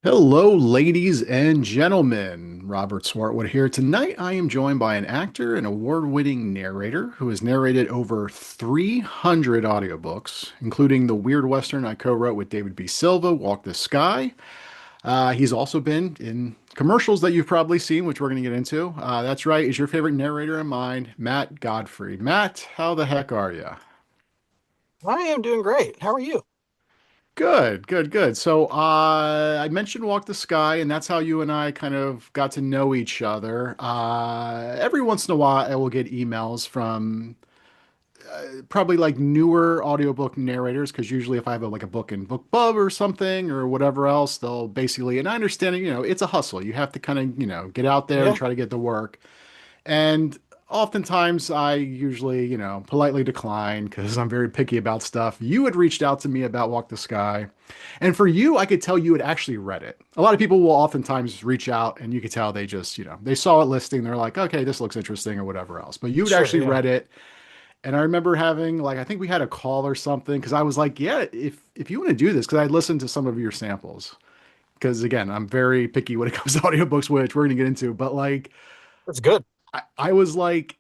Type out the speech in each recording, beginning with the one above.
Hello, ladies and gentlemen. Robert Swartwood here. Tonight, I am joined by an actor and award-winning narrator who has narrated over 300 audiobooks, including the weird western I co-wrote with David B. Silva, Walk the Sky. He's also been in commercials that you've probably seen, which we're going to get into. That's right, is your favorite narrator and mine, Matt Godfrey. Matt, how the heck are you? I am doing great. How are you? Good, good, good. So, I mentioned Walk the Sky, and that's how you and I kind of got to know each other. Every once in a while, I will get emails from probably like newer audiobook narrators, because usually if I have like a book in BookBub or something or whatever else, they'll basically, and I understand, it's a hustle. You have to kind of, get out there and Yeah, try to get the work. And oftentimes I usually, politely decline because I'm very picky about stuff. You had reached out to me about Walk the Sky. And for you, I could tell you had actually read it. A lot of people will oftentimes reach out and you could tell they just, they saw it listing. They're like, okay, this looks interesting or whatever else. But you had sure. actually Yeah, read it. And I remember having like, I think we had a call or something because I was like, yeah, if you want to do this, because I listened to some of your samples. Because again, I'm very picky when it comes to audiobooks, which we're going to get into. But like, that's good. I was like,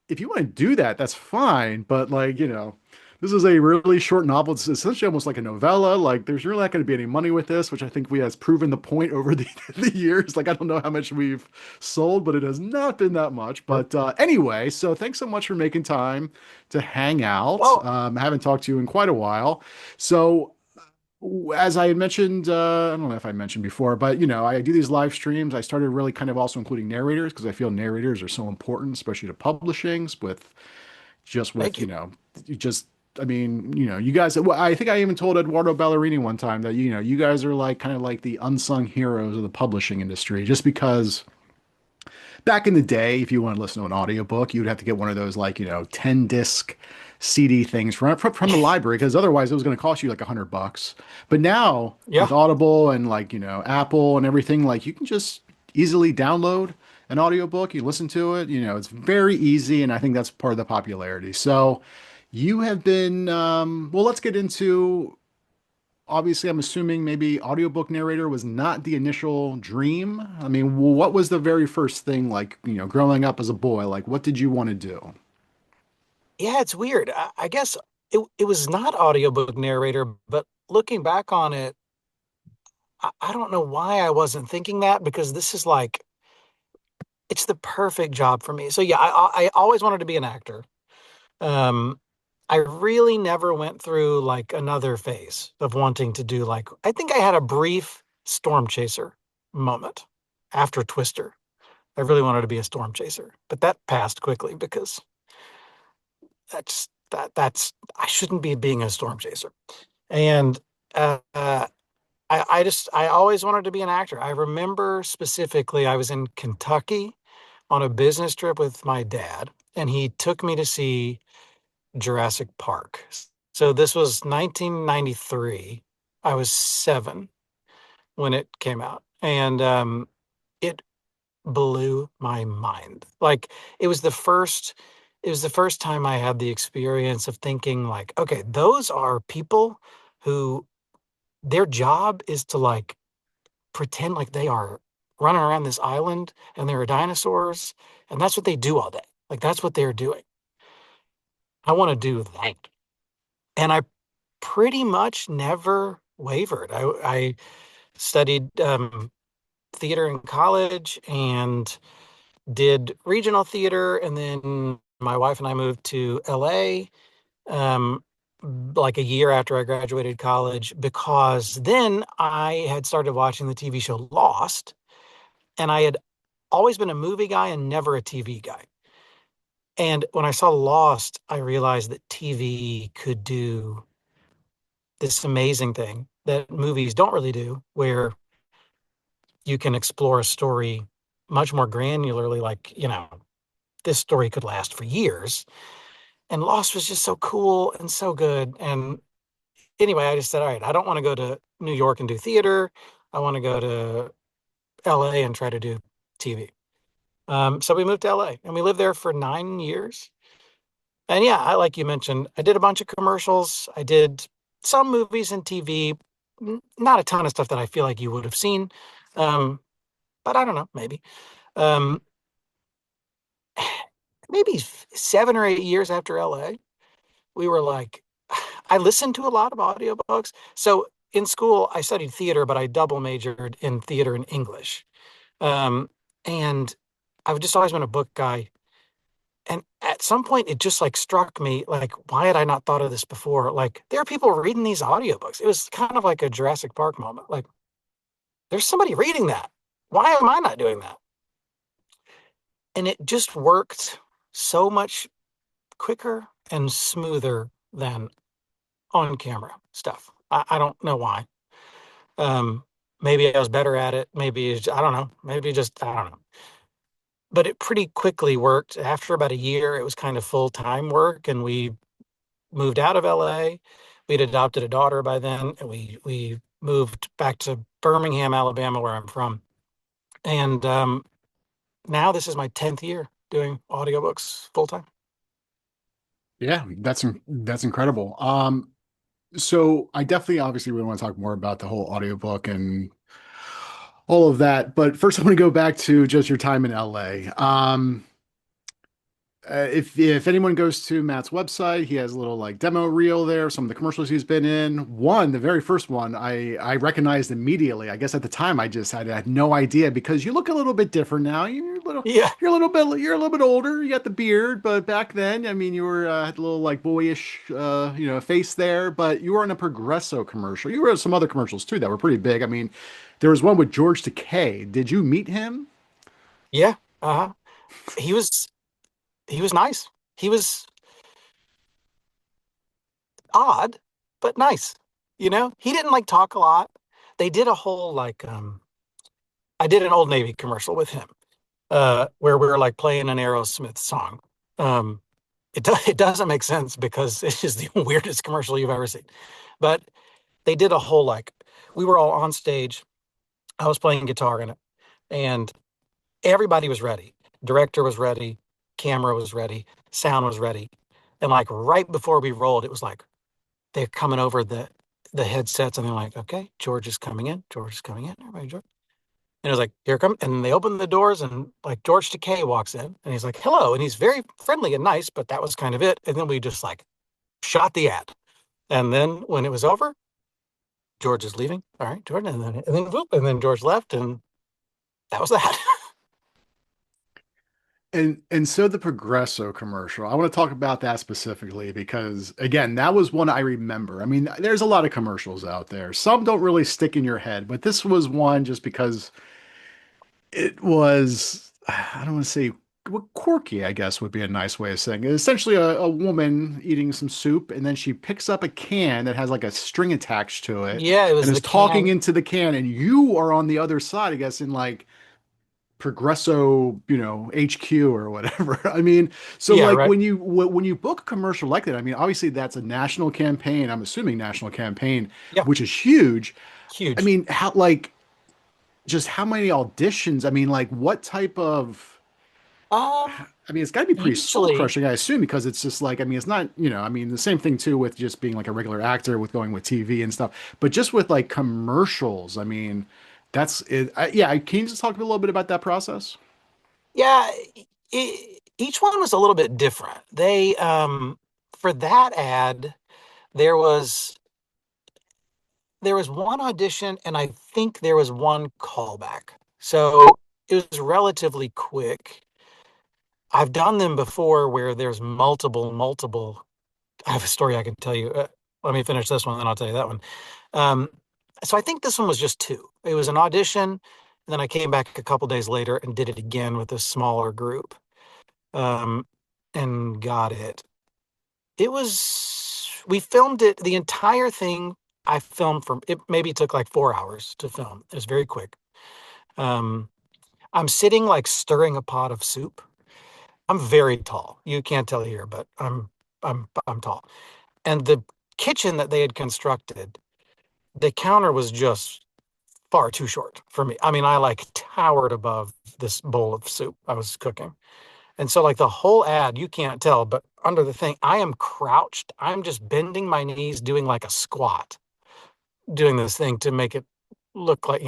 if you want to do that, that's fine. But like, this is a really short novel. It's essentially almost like a novella. Like, there's really not going to be any money with this, which I think we has proven the point over the years. Like, I don't know how much we've sold, but it has not been that much. Sure. But anyway, so thanks so much for making time to hang out. Well, I haven't talked to you in quite a while. So as I had mentioned, I don't know if I mentioned before, but I do these live streams. I started really kind of also including narrators because I feel narrators are so important, especially to publishings with just with, thank you. just, I mean, you guys, well, I think I even told Eduardo Ballerini one time that, you guys are like kind of like the unsung heroes of the publishing industry, just because back in the day, if you want to listen to an audiobook, you'd have to get one of those like, 10 disc CD things from the library because otherwise it was going to cost you like $100. But now with Yeah, Audible and like, Apple and everything, like you can just easily download an audiobook, you listen to it, it's very easy. And I think that's part of the popularity. So you have been, well, let's get into obviously, I'm assuming maybe audiobook narrator was not the initial dream. I mean, what was the very first thing like, growing up as a boy? Like, what did you want to do? yeah. It's weird. I guess it was not audiobook narrator, but looking back on it, I don't know why I wasn't thinking that because this is like it's the perfect job for me. So yeah, I always wanted to be an actor. Um, I really never went through like another phase of wanting to do like I think I had a brief storm chaser moment after Twister. I really wanted to be a storm chaser, but that passed quickly because that's I shouldn't be being a storm chaser. And I always wanted to be an actor. I remember specifically I was in Kentucky on a business trip with my dad, and he took me to see Jurassic Park. So this was 1993. I was 7 when it came out, and it blew my mind. Like it was the first it was the first time I had the experience of thinking like, okay, those are people who their job is to like pretend like they are running around this island and there are dinosaurs and that's what they do all day. Like that's what they're doing. I want to do that. And I pretty much never wavered. I studied theater in college and did regional theater, and then my wife and I moved to LA um, like a year after I graduated college because then I had started watching the TV show Lost, and I had always been a movie guy and never a TV guy. And when I saw Lost, I realized that TV could do this amazing thing that movies don't really do, where you can explore a story much more granularly, like, this story could last for years. And Lost was just so cool and so good. And anyway, I just said, all right, I don't want to go to New York and do theater. I want to go to LA and try to do TV. So we moved to LA and we lived there for 9 years. And yeah, like you mentioned, I did a bunch of commercials. I did some movies and TV, not a ton of stuff that I feel like you would have seen. Um, but I don't know, maybe. Um, maybe 7 or 8 years after LA, we were like, I listened to a lot of audiobooks. So in school, I studied theater, but I double majored in theater and English. Um, and I've just always been a book guy. And at some point, it just like struck me, like, why had I not thought of this before? Like, there are people reading these audiobooks. It was kind of like a Jurassic Park moment. Like, there's somebody reading that. Why am I not doing that? And it just worked so much quicker and smoother than on camera stuff. I don't know why. Um, maybe I was better at it. I don't know. Maybe just, I don't know. But it pretty quickly worked. After about a year, it was kind of full time work, and we moved out of LA. We'd adopted a daughter by then, and we moved back to Birmingham, Alabama, where I'm from. And now this is my 10th year doing audiobooks full time. Yeah, that's incredible. So I definitely obviously we want to talk more about the whole audiobook and all of that, but first I want to go back to just your time in LA. If anyone goes to Matt's website, he has a little like demo reel there, some of the commercials he's been in. One, the very first one, I recognized immediately. I guess at the time I had no idea because you look a little bit different now. Yeah. You're a little bit older. You got the beard, but back then, I mean, you were had a little like boyish face there. But you were in a Progresso commercial. You were in some other commercials too that were pretty big. I mean, there was one with George Takei. Did you meet him? Yeah. Uh-huh. He was he was nice. He was odd, but nice. He didn't like talk a lot. They did a whole like I did an Old Navy commercial with him, where we were like playing an Aerosmith song. Um, it doesn't make sense because it's just the weirdest commercial you've ever seen. But they did a whole like we were all on stage. I was playing guitar in it, and everybody was ready. Director was ready, camera was ready, sound was ready. And like right before we rolled, it was like they're coming over the headsets and they're like, okay, George is coming in. George is coming in. Everybody, George. And it was like, here come. And they open the doors and like George Takei walks in and he's like, hello. And he's very friendly and nice, but that was kind of it. And then we just like shot the ad. And then when it was over, George is leaving. All right, Jordan. And then whoop, and then George left. And that was that. And so the Progresso commercial, I want to talk about that specifically because again, that was one I remember. I mean, there's a lot of commercials out there. Some don't really stick in your head, but this was one just because it was, I don't want to say well, quirky, I guess would be a nice way of saying it. Essentially a woman eating some soup and then she picks up a can that has like a string attached to it Yeah, it and was is the talking can. into the can and you are on the other side, I guess, in like Progresso, HQ or whatever. I mean, so Yeah, like right. when you book a commercial like that, I mean, obviously that's a national campaign. I'm assuming national campaign, Yeah, which is huge. I huge. mean, how like just how many auditions? I mean, like what type of Um, I mean, it's got to be pretty soul usually, crushing, I assume, because it's just like, I mean, it's not, I mean, the same thing too with just being like a regular actor with going with TV and stuff, but just with like commercials, I mean, that's it. Yeah, can you just talk a little bit about that process? yeah, each one was a little bit different. For that ad, there was there was one audition, and I think there was one callback. So it was relatively quick. I've done them before where there's multiple. I have a story I can tell you. Let me finish this one, then I'll tell you that one. Um, so I think this one was just two. It was an audition, and then I came back a couple days later and did it again with a smaller group, um, and got it. We filmed it, the entire thing. I filmed from it. Maybe took like 4 hours to film. It was very quick. Um, I'm sitting like stirring a pot of soup. I'm very tall. You can't tell here, but I'm tall. And the kitchen that they had constructed, the counter was just far too short for me. I mean, I like towered above this bowl of soup I was cooking. And so, like the whole ad, you can't tell, but under the thing, I am crouched. I'm just bending my knees, doing like a squat doing this thing to make it look like,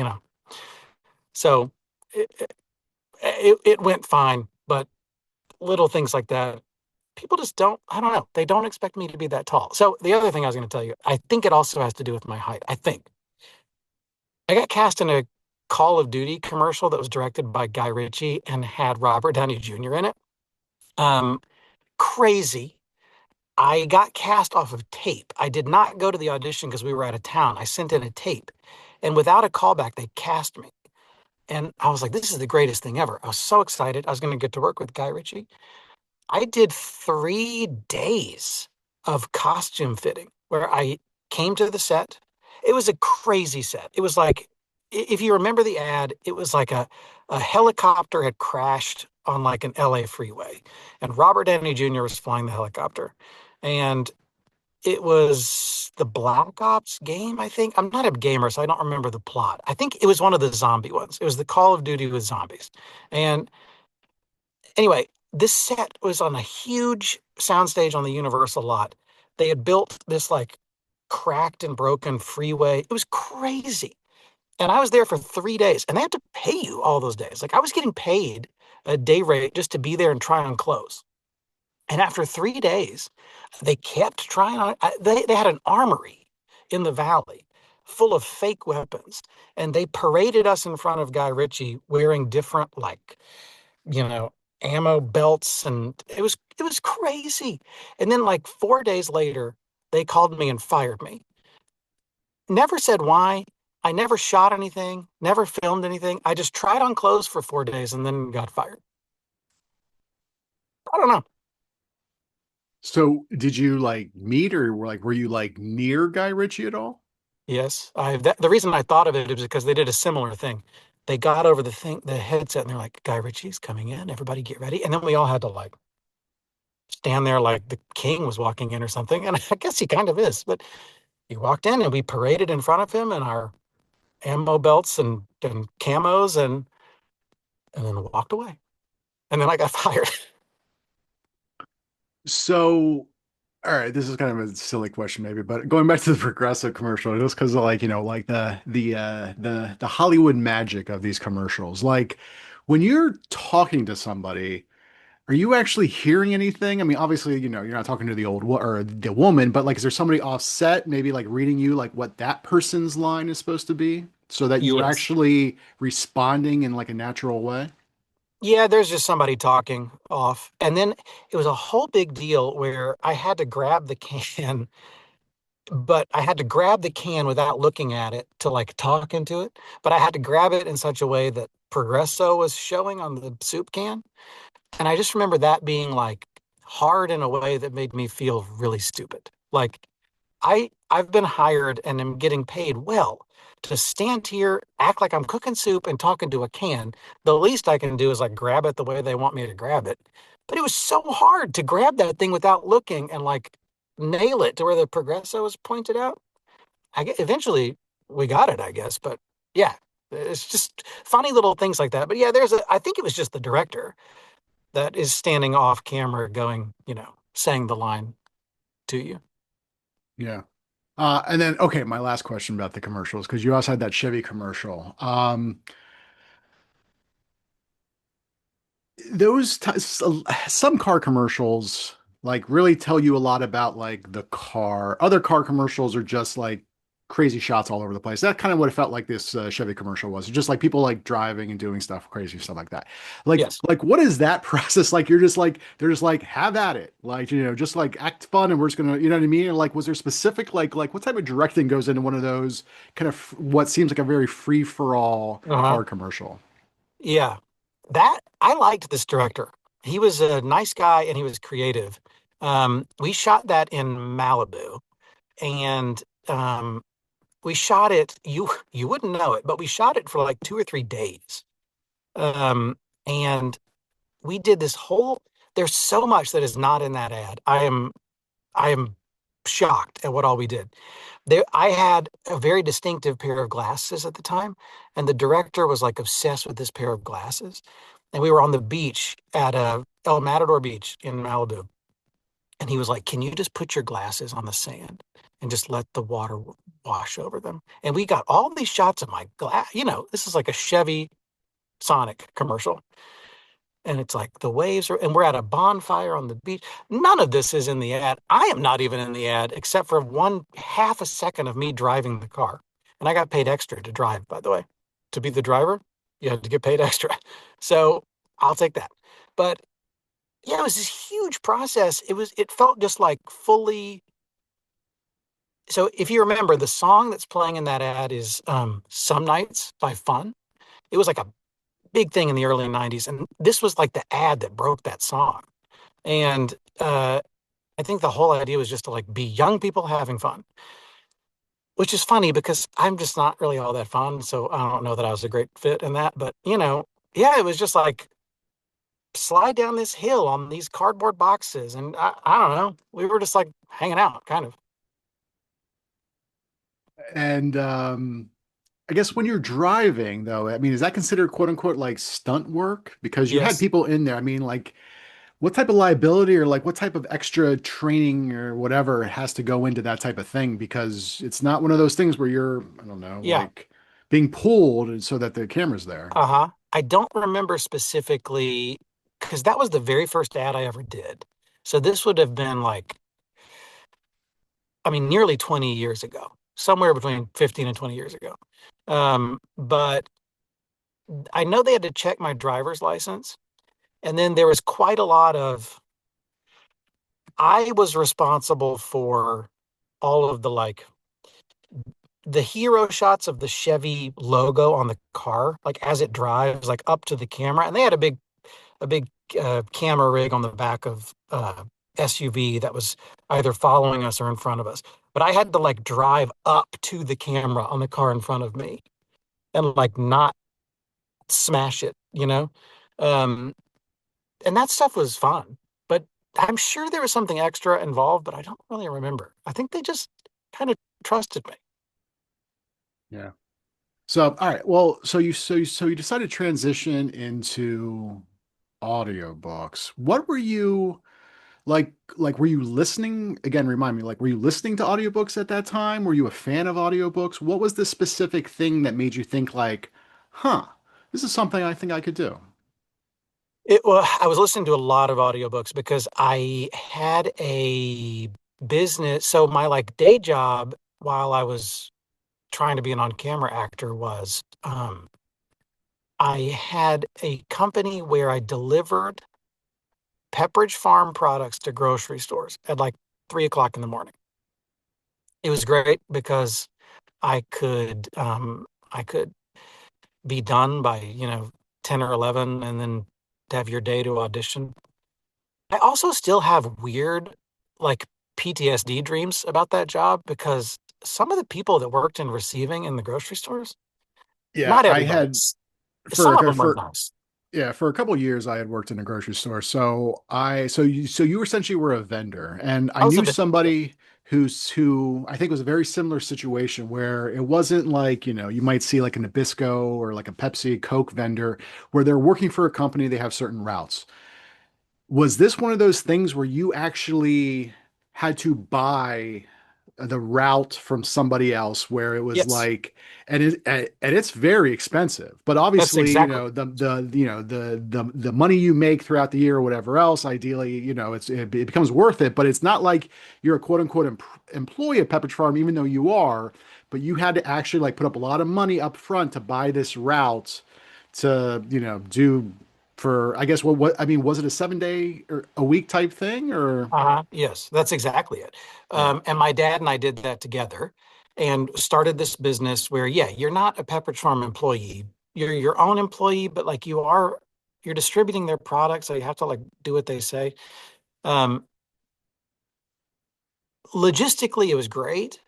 so it, it went fine, but little things like that, people just don't, I don't know, they don't expect me to be that tall. So the other thing I was going to tell you, I think it also has to do with my height. I think I got cast in a Call of Duty commercial that was directed by Guy Ritchie and had Robert Downey Jr. in it. Um, Crazy. I got cast off of tape. I did not go to the audition because we were out of town. I sent in a tape, and without a callback, they cast me. And I was like, this is the greatest thing ever. I was so excited. I was going to get to work with Guy Ritchie. I did 3 days of costume fitting where I came to the set. It was a crazy set. It was like, if you remember the ad, it was like a helicopter had crashed on like an LA freeway, and Robert Downey Jr. was flying the helicopter. And it was the Black Ops game, I think. I'm not a gamer, so I don't remember the plot. I think it was one of the zombie ones. It was the Call of Duty with zombies. And anyway, this set was on a huge soundstage on the Universal lot. They had built this like cracked and broken freeway. It was crazy. And I was there for 3 days, and they had to pay you all those days. Like I was getting paid a day rate just to be there and try on clothes. And after 3 days, they kept trying on. They had an armory in the valley full of fake weapons, and they paraded us in front of Guy Ritchie wearing different like you know, ammo belts, and it was crazy. And then like 4 days later, they called me and fired me. Never said why. I never shot anything, never filmed anything. I just tried on clothes for 4 days and then got fired. I don't know. So did you like meet or were you like near Guy Ritchie at all? Yes, the reason I thought of it is because they did a similar thing. They got over the headset, and they're like, "Guy Ritchie's coming in. Everybody get ready." And then we all had to like stand there like the king was walking in or something. And I guess he kind of is, but he walked in and we paraded in front of him in our ammo belts and camos and then walked away. And then I got fired. So, all right, this is kind of a silly question maybe, but going back to the Progressive commercial, just because of like, like the Hollywood magic of these commercials. Like when you're talking to somebody, are you actually hearing anything? I mean, obviously, you're not talking to the old wo or the woman, but like, is there somebody offset, maybe like reading you like what that person's line is supposed to be, so that you're Yes. actually responding in like a natural way? Yeah, there's just somebody talking off. And then it was a whole big deal where I had to grab the can, but I had to grab the can without looking at it to like talk into it. But I had to grab it in such a way that Progresso was showing on the soup can. And I just remember that being like hard in a way that made me feel really stupid. Like I've been hired and am getting paid well to stand here, act like I'm cooking soup and talking to a can. The least I can do is like grab it the way they want me to grab it. But it was so hard to grab that thing without looking and like nail it to where the progresso was pointed out. Eventually we got it, I guess. But yeah, it's just funny little things like that. But yeah, I think it was just the director that is standing off camera going, saying the line to you. Yeah. And then, okay, my last question about the commercials, because you also had that Chevy commercial. Some car commercials like really tell you a lot about like the car. Other car commercials are just like crazy shots all over the place. That kind of what it felt like this Chevy commercial was. Just like people like driving and doing stuff, crazy stuff like that. Yes. Like what is that process like? You're just like they're just like have at it, like just like act fun, and we're just gonna, you know what I mean? And like, was there specific like what type of directing goes into one of those kind of what seems like a very free for all Uh-huh. car commercial? Yeah. That I liked this director. He was a nice guy and he was creative. We shot that in Malibu and we shot it, you wouldn't know it, but we shot it for like 2 or 3 days. Um, and we did this whole there's so much that is not in that ad. I am shocked at what all we did. I had a very distinctive pair of glasses at the time, and the director was like obsessed with this pair of glasses. And we were on the beach at El Matador Beach in Malibu, And he was like, "Can you just put your glasses on the sand and just let the water wash over them?" And we got all these shots of my glass. This is like a Chevy Sonic commercial. And it's like the waves are, and we're at a bonfire on the beach. None of this is in the ad. I am not even in the ad, except for one half a second of me driving the car. And I got paid extra to drive, by the way. To be the driver, you had to get paid extra. So I'll take that. But yeah, it was this huge process. It felt just like fully. So if you remember, the song that's playing in that ad is Some Nights by Fun. It was like a big thing in the early 90s. And this was like the ad that broke that song. And I think the whole idea was just to like be young people having fun, which is funny because I'm just not really all that fun. So I don't know that I was a great fit in that. But, yeah, it was just like slide down this hill on these cardboard boxes. And I don't know. We were just like hanging out, kind of. And I guess when you're driving, though, I mean, is that considered quote unquote like stunt work? Because you had Yes. people in there. I mean, like, what type of liability or like what type of extra training or whatever has to go into that type of thing? Because it's not one of those things where you're, I don't know, Yeah. like being pulled so that the camera's there. Uh-huh. I don't remember specifically because that was the very first ad I ever did. So this would have been like, I mean, nearly 20 years ago, somewhere between 15 and 20 years ago. But I know they had to check my driver's license. And then there was quite a lot of, I was responsible for all of the like the hero shots of the Chevy logo on the car, like as it drives, like up to the camera. And they had a big camera rig on the back of SUV that was either following us or in front of us. But I had to like drive up to the camera on the car in front of me and like not smash it. Um, and that stuff was fun. But I'm sure there was something extra involved, but I don't really remember. I think they just kind of trusted me. Yeah. So, all right. Well, so you decided to transition into audiobooks. What were you like were you listening again, remind me, like were you listening to audiobooks at that time? Were you a fan of audiobooks? What was the specific thing that made you think like, huh, this is something I think I could do? I was listening to a lot of audiobooks because I had a business. So my like day job while I was trying to be an on-camera actor was I had a company where I delivered Pepperidge Farm products to grocery stores at like 3 o'clock in the morning. It was great because I could be done by 10 or 11 and then have your day to audition. I also still have weird, like PTSD dreams about that job because some of the people that worked in receiving in the grocery stores, Yeah, not I everybody, had some of for them were for nice. yeah, for a couple of years I had worked in a grocery store. So you essentially were a vendor, and I I was a knew bit, somebody who I think was a very similar situation where it wasn't like, you might see like a Nabisco or like a Pepsi, Coke vendor where they're working for a company, they have certain routes. Was this one of those things where you actually had to buy the route from somebody else where it was yes, like, and it's very expensive, but that's obviously, exactly. the money you make throughout the year or whatever else, ideally, it becomes worth it, but it's not like you're a quote unquote employee at Pepperidge Farm, even though you are, but you had to actually like put up a lot of money up front to buy this route to, do for, I guess, I mean, was it a 7 day or a week type thing or? Uh-huh. Yes, that's exactly it. Yeah. And my dad and I did that together and started this business where, yeah, you're not a Pepperidge Farm employee. You're your own employee, but like you're distributing their products, so you have to like do what they say. Um, Logistically, it was great,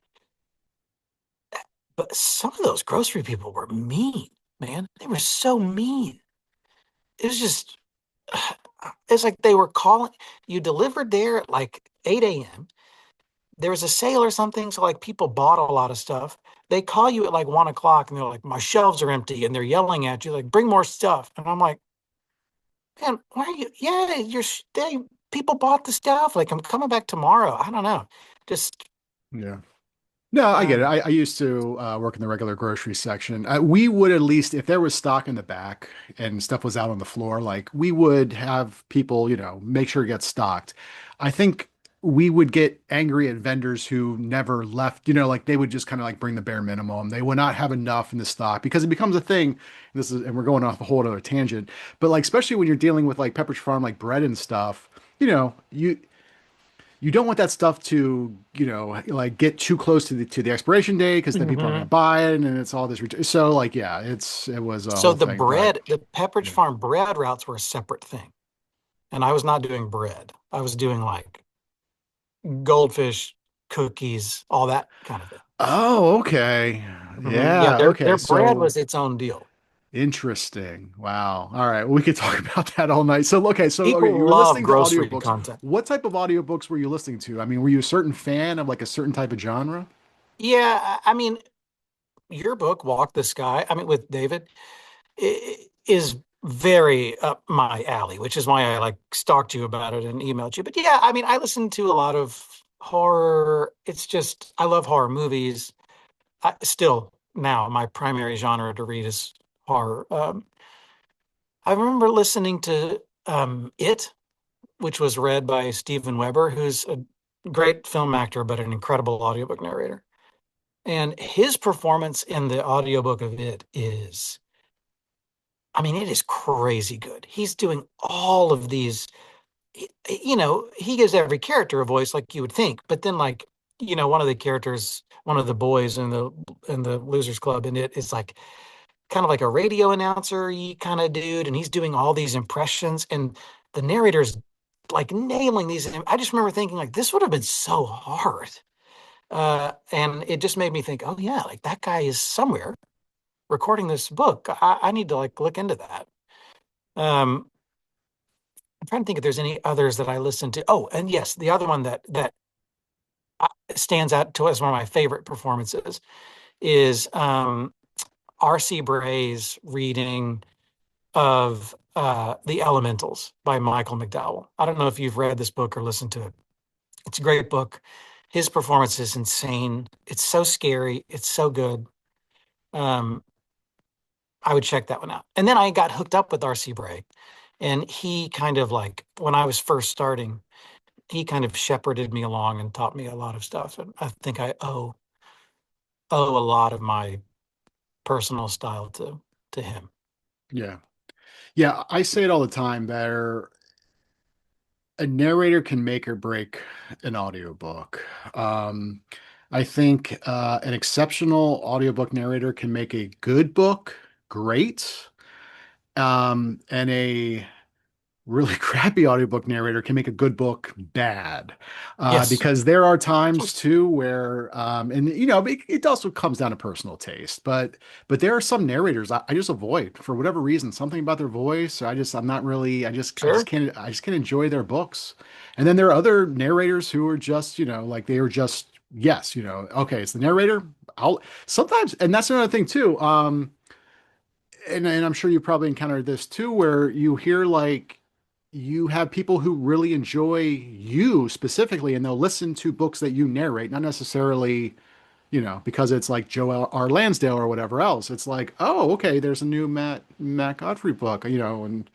but some of those grocery people were mean, man. They were so mean. It was just, it's like they were calling, you delivered there at like 8 a.m. There was a sale or something. So like people bought a lot of stuff. They call you at like 1 o'clock and they're like, my shelves are empty. And they're yelling at you, like, bring more stuff. And I'm like, man, why are you? Yeah, you're, people bought the stuff. Like, I'm coming back tomorrow. I don't know. Just, Yeah. No, I get it. um, I used to work in the regular grocery section. We would at least, if there was stock in the back and stuff was out on the floor, like we would have people, make sure it gets stocked. I think we would get angry at vendors who never left, like they would just kind of like bring the bare minimum. They would not have enough in the stock because it becomes a thing. And we're going off a whole other tangent, but like, especially when you're dealing with like Pepperidge Farm, like bread and stuff, you don't want that stuff to, like get too close to the expiration date because then people are going to mhm. buy it and it's all this. So like, yeah, it was a So whole thing, but the Pepperidge yeah. Farm bread routes were a separate thing. And I was not doing bread. I was doing like goldfish, cookies, all that kind of thing. Oh, okay. Yeah, Yeah. their Okay. bread So was its own deal. interesting. Wow. All right. We could talk about that all night. So, okay. So, okay. You People were love listening to grocery audiobooks. content. What type of audiobooks were you listening to? I mean, were you a certain fan of like a certain type of genre? Yeah, I mean, your book, Walk the Sky, I mean, with David, is very up my alley, which is why I like stalked you about it and emailed you. But yeah, I mean, I listen to a lot of horror. It's just, I love horror movies. Still, now, my primary genre to read is horror. I remember listening to It, which was read by Steven Weber, who's a great film actor, but an incredible audiobook narrator. And his performance in the audiobook of It is, I mean, it is crazy good. He's doing all of these, he gives every character a voice like you would think, but then like, one of the characters, one of the boys in the Losers Club in It is like kind of like a radio announcer kind of dude, and he's doing all these impressions, and the narrator's like nailing these. I just remember thinking like this would have been so hard, and it just made me think, oh yeah, like that guy is somewhere recording this book. I need to like look into that. Um, I'm trying to think if there's any others that I listen to. Oh, and yes, the other one that stands out to as one of my favorite performances is R.C. Bray's reading of The Elementals by Michael McDowell. I don't know if you've read this book or listened to it. It's a great book. His performance is insane. It's so scary. It's so good. Um, I would check that one out. And then I got hooked up with R.C. Bray. And he kind of like, when I was first starting, he kind of shepherded me along and taught me a lot of stuff. And I think I owe a lot of my personal style to him. Yeah. Yeah. I say it all the time there. A narrator can make or break an audiobook. Um, I think an exceptional audiobook narrator can make a good book great, and a really crappy audiobook narrator can make a good book bad. Yes, Because there are times too where and it also comes down to personal taste, but there are some narrators I just avoid for whatever reason, something about their voice. I'm not really sure. I just can't enjoy their books. And then there are other narrators who are just, like they are just yes, okay, it's the narrator. I'll sometimes, and that's another thing too. And I'm sure you probably encountered this too, where you hear like you have people who really enjoy you specifically, and they'll listen to books that you narrate, not necessarily, because it's like Joe R. Lansdale or whatever else. It's like, oh, okay, there's a new Matt Godfrey book, and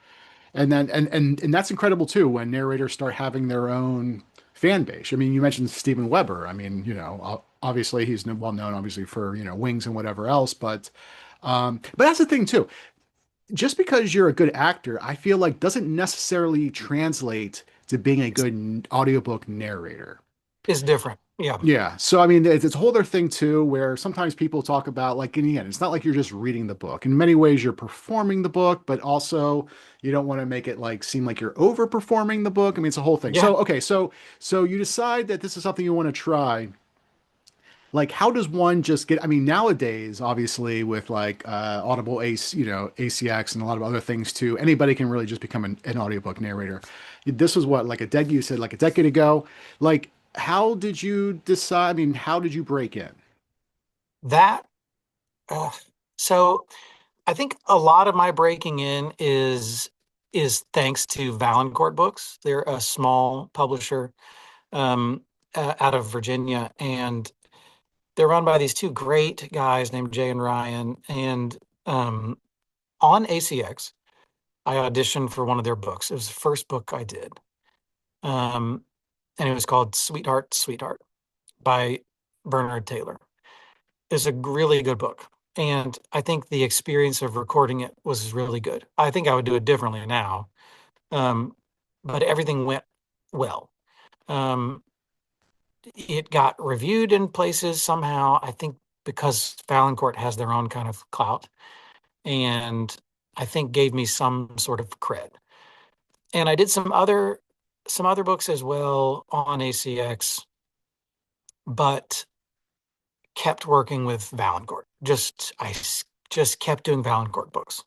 that's incredible too when narrators start having their own fan base. I mean, you mentioned Steven Weber. I mean, obviously he's well known, obviously for Wings and whatever else, but that's the thing too. Just because you're a good actor, I feel like doesn't necessarily translate to being a good audiobook narrator. It's different. Yeah. Yeah. So, I mean, it's a whole other thing too, where sometimes people talk about like, in the end, it's not like you're just reading the book. In many ways, you're performing the book, but also you don't want to make it like seem like you're overperforming the book. I mean, it's a whole thing. Yeah. So, okay. So you decide that this is something you want to try. Like how does one just get, I mean, nowadays obviously with like audible ace ACX and a lot of other things too, anybody can really just become an audiobook narrator. This was what, like a decade, you said, like a decade ago. Like how did you decide, I mean, how did you break in? That uh, so I think a lot of my breaking in is is thanks to Valancourt Books. They're a small publisher out of Virginia, and they're run by these two great guys named Jay and Ryan. And um, on ACX, I auditioned for one of their books. It was the first book I did, um, and it was called Sweetheart, Sweetheart by Bernard Taylor. It's a really good book. And I think the experience of recording it was really good. I think I would do it differently now. Um, but everything went well. Um, it got reviewed in places somehow, I think because Valancourt has their own kind of clout, and I think gave me some sort of cred. And I did some other books as well on ACX, but kept working with Valancourt. Just kept doing Valancourt books.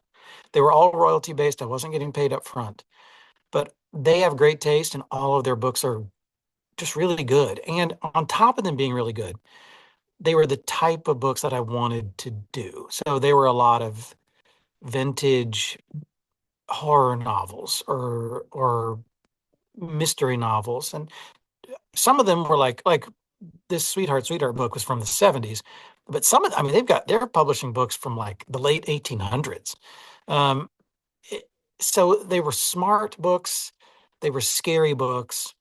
They were all royalty based. I wasn't getting paid up front, but they have great taste, and all of their books are just really good. And on top of them being really good, they were the type of books that I wanted to do. So they were a lot of vintage horror novels or mystery novels, and some of them were like this Sweetheart book was from the 70s, but I mean, they're publishing books from like the late 1800s. Um, it- so they were smart books, they were scary books.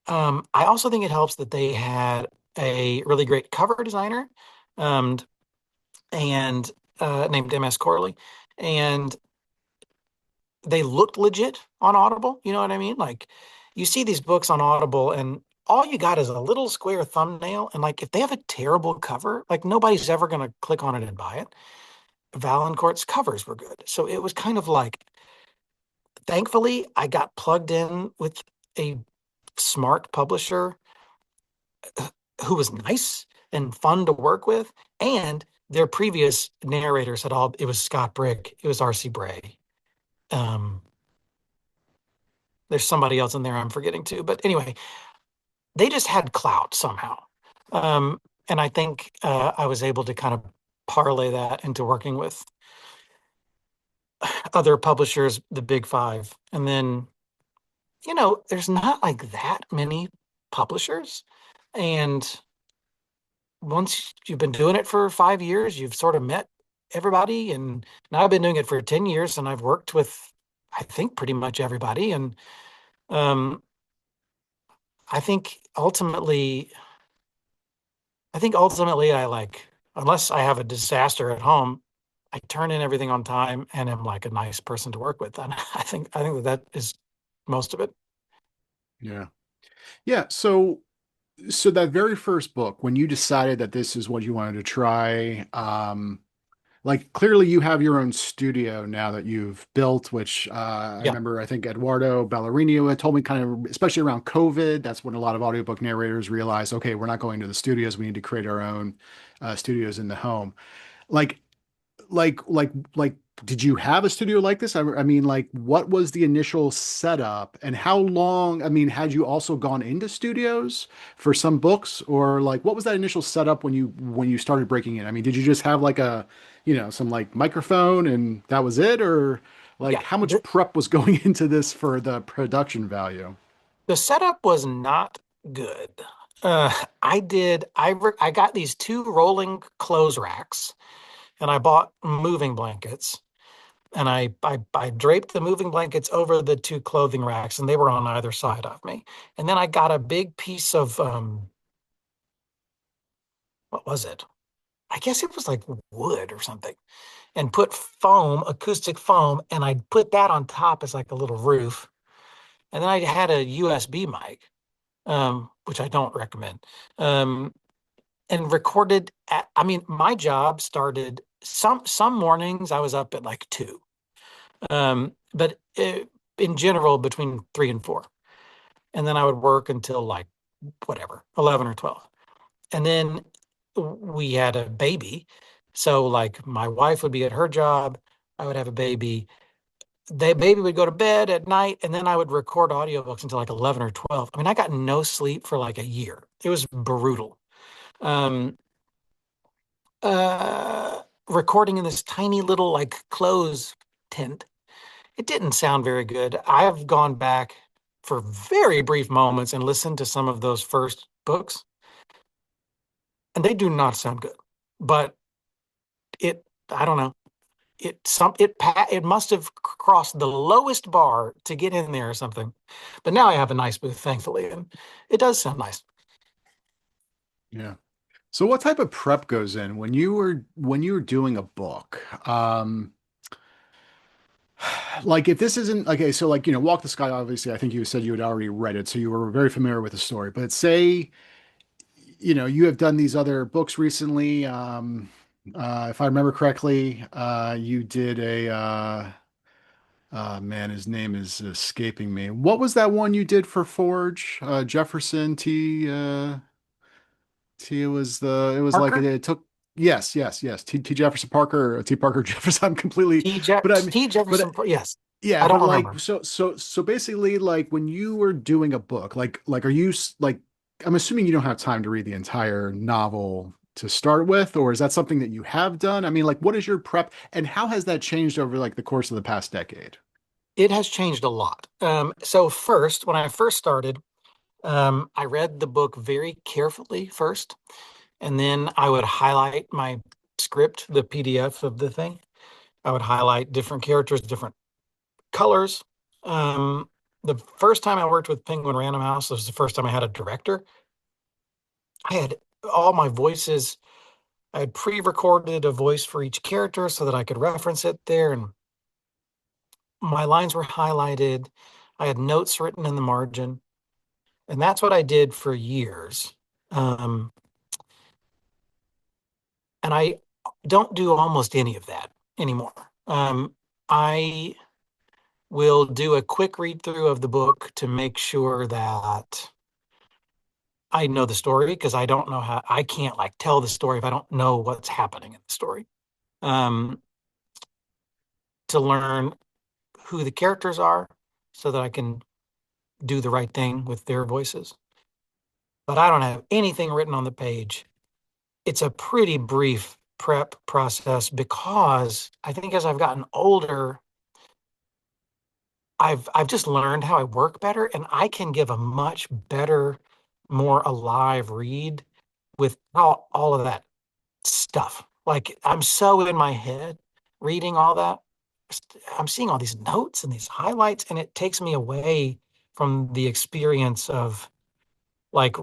I also think it helps that they had a really great cover designer, um, and named MS Corley, and they looked legit on Audible. You know what I mean? Like you see these books on Audible and all you got is a little square thumbnail. And like if they have a terrible cover, like nobody's ever going to click on it and buy it. Valancourt's covers were good. So it was kind of like, thankfully, I got plugged in with a smart publisher who was nice and fun to work with. And their previous narrators had all, it was Scott Brick, it was R.C. Bray. Um, there's somebody else in there I'm forgetting too. But anyway, they just had clout somehow. Um, and I think I was able to kind of parlay that into working with other publishers, the big five. And then, there's not like that many publishers. And once you've been doing it for 5 years, you've sort of met everybody. And now I've been doing it for 10 years and I've worked with, I think, pretty much everybody. And um, I think ultimately, I like, unless I have a disaster at home, I turn in everything on time and am like a nice person to work with. And I think that is most of it. Yeah. Yeah. So that very first book, when you decided that this is what you wanted to try, like clearly you have your own studio now that you've built, which I Yeah. remember I think Eduardo Ballerino had told me kind of, especially around COVID, that's when a lot of audiobook narrators realized, okay, we're not going to the studios, we need to create our own studios in the home. Like like did you have a studio like this? I mean, like what was the initial setup and how long? I mean, had you also gone into studios for some books or like what was that initial setup when you started breaking in? I mean, did you just have like a, some like microphone and that was it or like Yeah. how much The, prep was going into this for the production value? the setup was not good. I got these two rolling clothes racks and I bought moving blankets and I draped the moving blankets over the two clothing racks, and they were on either side of me. And then I got a big piece of what was it? I guess it was like wood or something, and put foam, acoustic foam, and I put that on top as like a little roof. And then I had a USB mic, which I don't recommend, um, and recorded at. I mean, my job started some mornings I was up at like 2, but in general between 3 and 4. And then I would work until like whatever, 11 or 12. And then we had a baby. So like my wife would be at her job, I would have a baby. The baby would go to bed at night, and then I would record audiobooks until like 11 or 12. I mean, I got no sleep for like a year. It was brutal. Um, recording in this tiny little like clothes tent it didn't sound very good. I've gone back for very brief moments and listened to some of those first books, and they do not sound good. But I don't know. It must have crossed the lowest bar to get in there or something. But now I have a nice booth, thankfully, and it does sound nice. Yeah. So what type of prep goes in when you were doing a book? Like if this isn't okay, so like, Walk the Sky, obviously, I think you said you had already read it, so you were very familiar with the story. But say, you have done these other books recently. If I remember correctly, you did man, his name is escaping me. What was that one you did for Forge? Jefferson T it was like Parker? it took yes, yes, yes. T Jefferson Parker, T Parker Jefferson. I'm completely, but I mean, T. Jefferson, but yes. yeah, I but don't like remember. so basically like when you were doing a book, are you like I'm assuming you don't have time to read the entire novel to start with, or is that something that you have done? I mean, like what is your prep and how has that changed over like the course of the past decade? It has changed a lot. So first, when I first started, I read the book very carefully first, and then I would highlight my script, the PDF of the thing. I would highlight different characters, different colors. Um, the first time I worked with Penguin Random House was the first time I had a director. I had all my voices. I had pre-recorded a voice for each character so that I could reference it there, and my lines were highlighted. I had notes written in the margin, and that's what I did for years. Um, and I don't do almost any of that anymore. I will do a quick read through of the book to make sure that I know the story because I don't know how I can't like tell the story if I don't know what's happening in the story. Um, to learn who the characters are so that I can do the right thing with their voices. But I don't have anything written on the page. It's a pretty brief prep process because I think as I've gotten older, I've just learned how I work better and I can give a much better, more alive read without all of that stuff. Like I'm so in my head reading all that. I'm seeing all these notes and these highlights, and it takes me away from the experience of like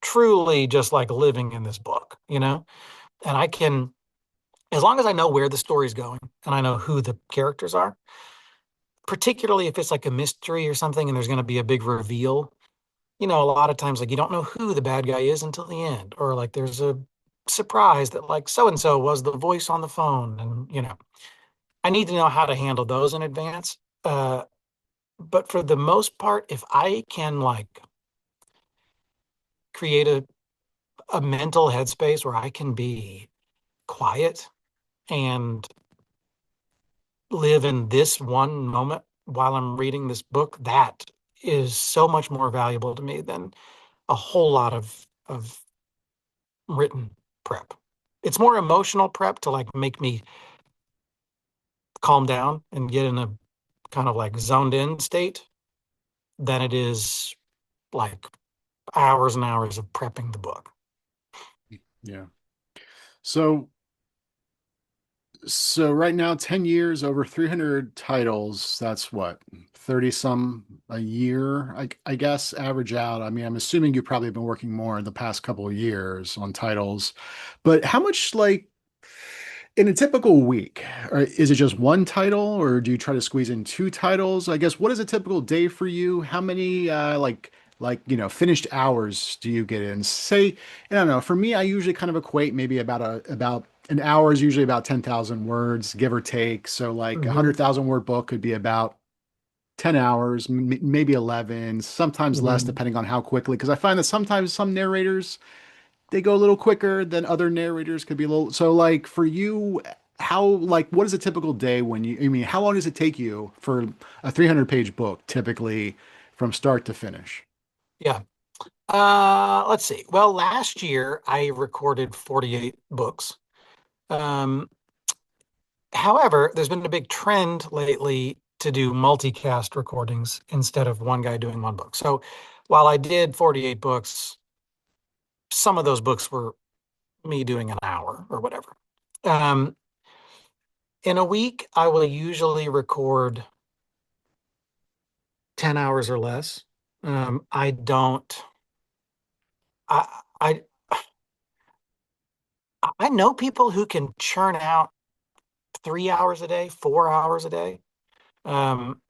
truly just like living in this book, you know? And I can, as long as I know where the story's going and I know who the characters are, particularly if it's like a mystery or something and there's going to be a big reveal, a lot of times like you don't know who the bad guy is until the end, or like there's a surprise that like so and so was the voice on the phone, and I need to know how to handle those in advance. But for the most part, if I can like create a mental headspace where I can be quiet and live in this one moment while I'm reading this book, that is so much more valuable to me than a whole lot of written prep. It's more emotional prep to like make me calm down and get in a kind of like zoned in state than it is like hours and hours of prepping the book. Yeah. So So right now, 10 years, over 300 titles. That's what, 30 some a year, I guess, average out. I mean, I'm assuming you probably have been working more in the past couple of years on titles, but how much like in a typical week, or is it just one title or do you try to squeeze in two titles? I guess what is a typical day for you? How many finished hours do you get in? Say, I don't know, for me I usually kind of equate maybe about an hour is usually about 10,000 words, give or take. So like a Hmm. 100,000 word book could be about 10 hours, maybe 11, sometimes less Hmm. depending on how quickly. Because I find that sometimes some narrators they go a little quicker than other narrators could be a little. So like for you, how like what is a typical day when I mean, how long does it take you for a 300 page book typically from start to finish? Yeah. Let's see. Well, last year I recorded 48 books. Um, However, there's been a big trend lately to do multicast recordings instead of one guy doing one book. So while I did 48 books, some of those books were me doing an hour or whatever. Um, in a week, I will usually record 10 hours or less. I don't, I, I, I know people who can churn out 3 hours a day, 4 hours a day. Um,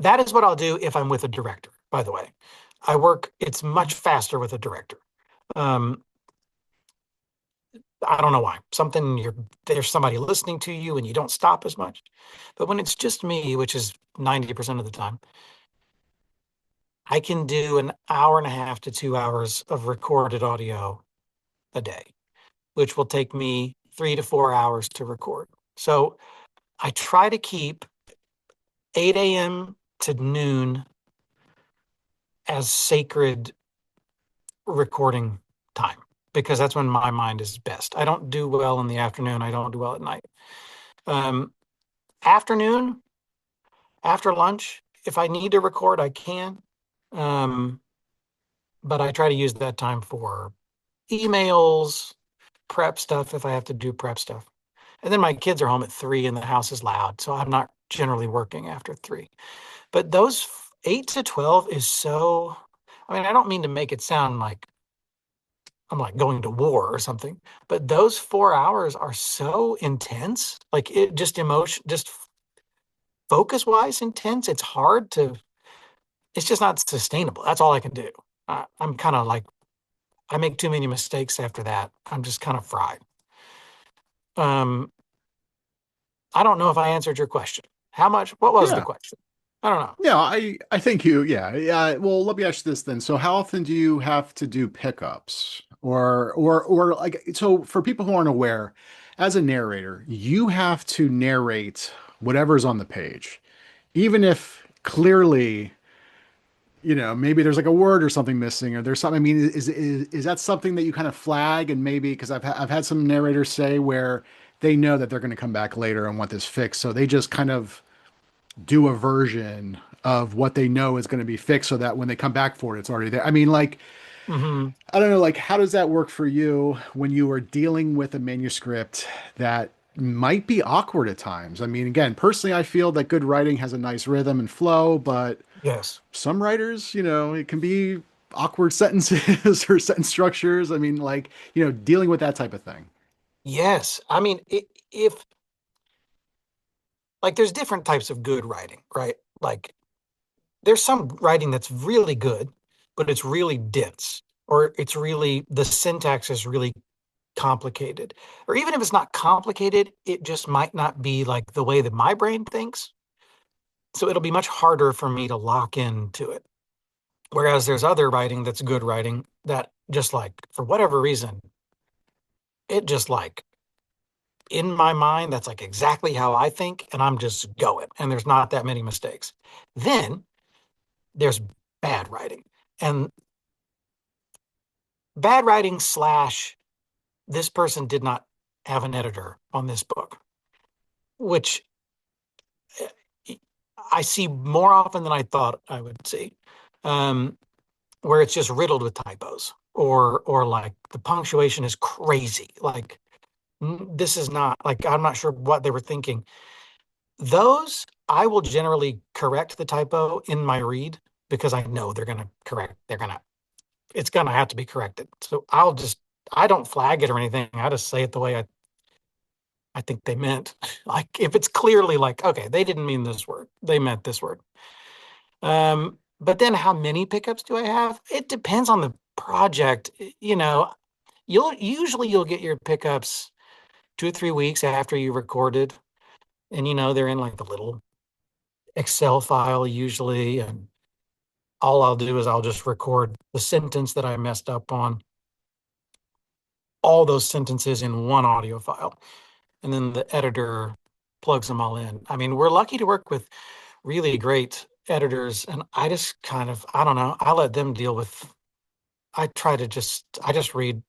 that is what I'll do if I'm with a director, by the way. It's much faster with a director. Um, I don't know why. There's somebody listening to you and you don't stop as much. But when it's just me, which is 90% of the time, I can do an hour and a half to 2 hours of recorded audio a day, which will take me 3 to 4 hours to record. So I try to keep 8 a.m. to noon as sacred recording time because that's when my mind is best. I don't do well in the afternoon. I don't do well at night. Um, Afternoon, after lunch, if I need to record, I can. Um, but I try to use that time for emails, prep stuff if I have to do prep stuff. And then my kids are home at 3 and the house is loud. So I'm not generally working after 3. But those 8 to 12 is so, I mean, I don't mean to make it sound like I'm like going to war or something, but those 4 hours are so intense. Like it just just focus wise intense. It's just not sustainable. That's all I can do. I'm kind of like, I make too many mistakes after that. I'm just kind of fried. Um, I don't know if I answered your question. What was the Yeah. question? I don't know. Yeah, I think yeah. Well, let me ask you this then. So how often do you have to do pickups? Or like so for people who aren't aware, as a narrator, you have to narrate whatever's on the page. Even if clearly, maybe there's like a word or something missing or there's something. I mean, is that something that you kind of flag and maybe because I've had some narrators say where they know that they're going to come back later and want this fixed, so they just kind of do a version of what they know is going to be fixed so that when they come back for it, it's already there. I mean, like, Hmm. I don't know, like, how does that work for you when you are dealing with a manuscript that might be awkward at times? I mean, again, personally, I feel that good writing has a nice rhythm and flow, but Yes. some writers, it can be awkward sentences or sentence structures. I mean, like, dealing with that type of thing. Yes. I mean, if like there's different types of good writing, right? Like there's some writing that's really good, but it's really dense, or the syntax is really complicated. Or even if it's not complicated, it just might not be like the way that my brain thinks. So it'll be much harder for me to lock into it. Whereas there's other writing that's good writing that just like, for whatever reason, it just like in my mind, that's like exactly how I think, and I'm just going, and there's not that many mistakes. Then there's bad writing. And bad writing slash this person did not have an editor on this book, which I see more often than I thought I would see, um, where it's just riddled with typos or like the punctuation is crazy. Like this is not like I'm not sure what they were thinking. Those I will generally correct the typo in my read because I know they're going to correct. It's going to have to be corrected. So I don't flag it or anything. I just say it the way I think they meant. Like if it's clearly like, okay, they didn't mean this word, they meant this word. But then how many pickups do I have? It depends on the project. You'll get your pickups 2 or 3 weeks after you recorded, and they're in like the little Excel file usually, and all I'll do is I'll just record the sentence that I messed up on, all those sentences in one audio file, and then the editor plugs them all in. I mean, we're lucky to work with really great editors, and I don't know, I let them deal with. I just read.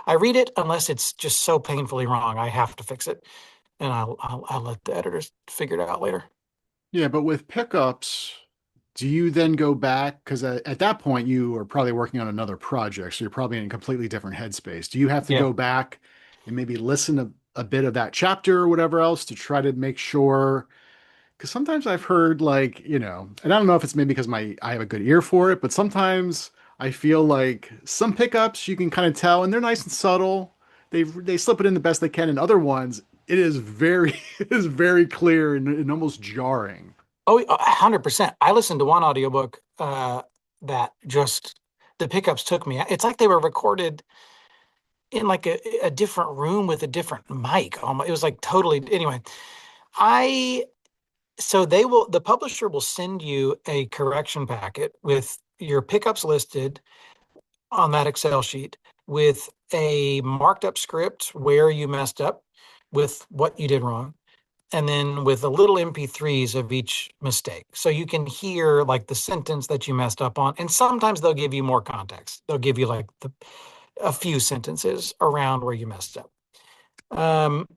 I read it unless it's just so painfully wrong I have to fix it, and I'll let the editors figure it out later. Yeah, but with pickups, do you then go back? Because at that point, you are probably working on another project, so you're probably in a completely different headspace. Do you have to Yeah. go back and maybe listen to a bit of that chapter or whatever else to try to make sure? Because sometimes I've heard like, and I don't know if it's maybe because I have a good ear for it, but sometimes I feel like some pickups you can kind of tell, and they're nice and subtle. They slip it in the best they can, and other ones it is very it is very clear and almost jarring. Oh, 100%. I listened to one audiobook that just the pickups took me. It's like they were recorded in like a different room with a different mic. It was like totally anyway. I so the publisher will send you a correction packet with your pickups listed on that Excel sheet with a marked up script where you messed up with what you did wrong, and then with a little MP3s of each mistake. So you can hear like the sentence that you messed up on. And sometimes they'll give you more context. They'll give you like a few sentences around where you messed up. Um,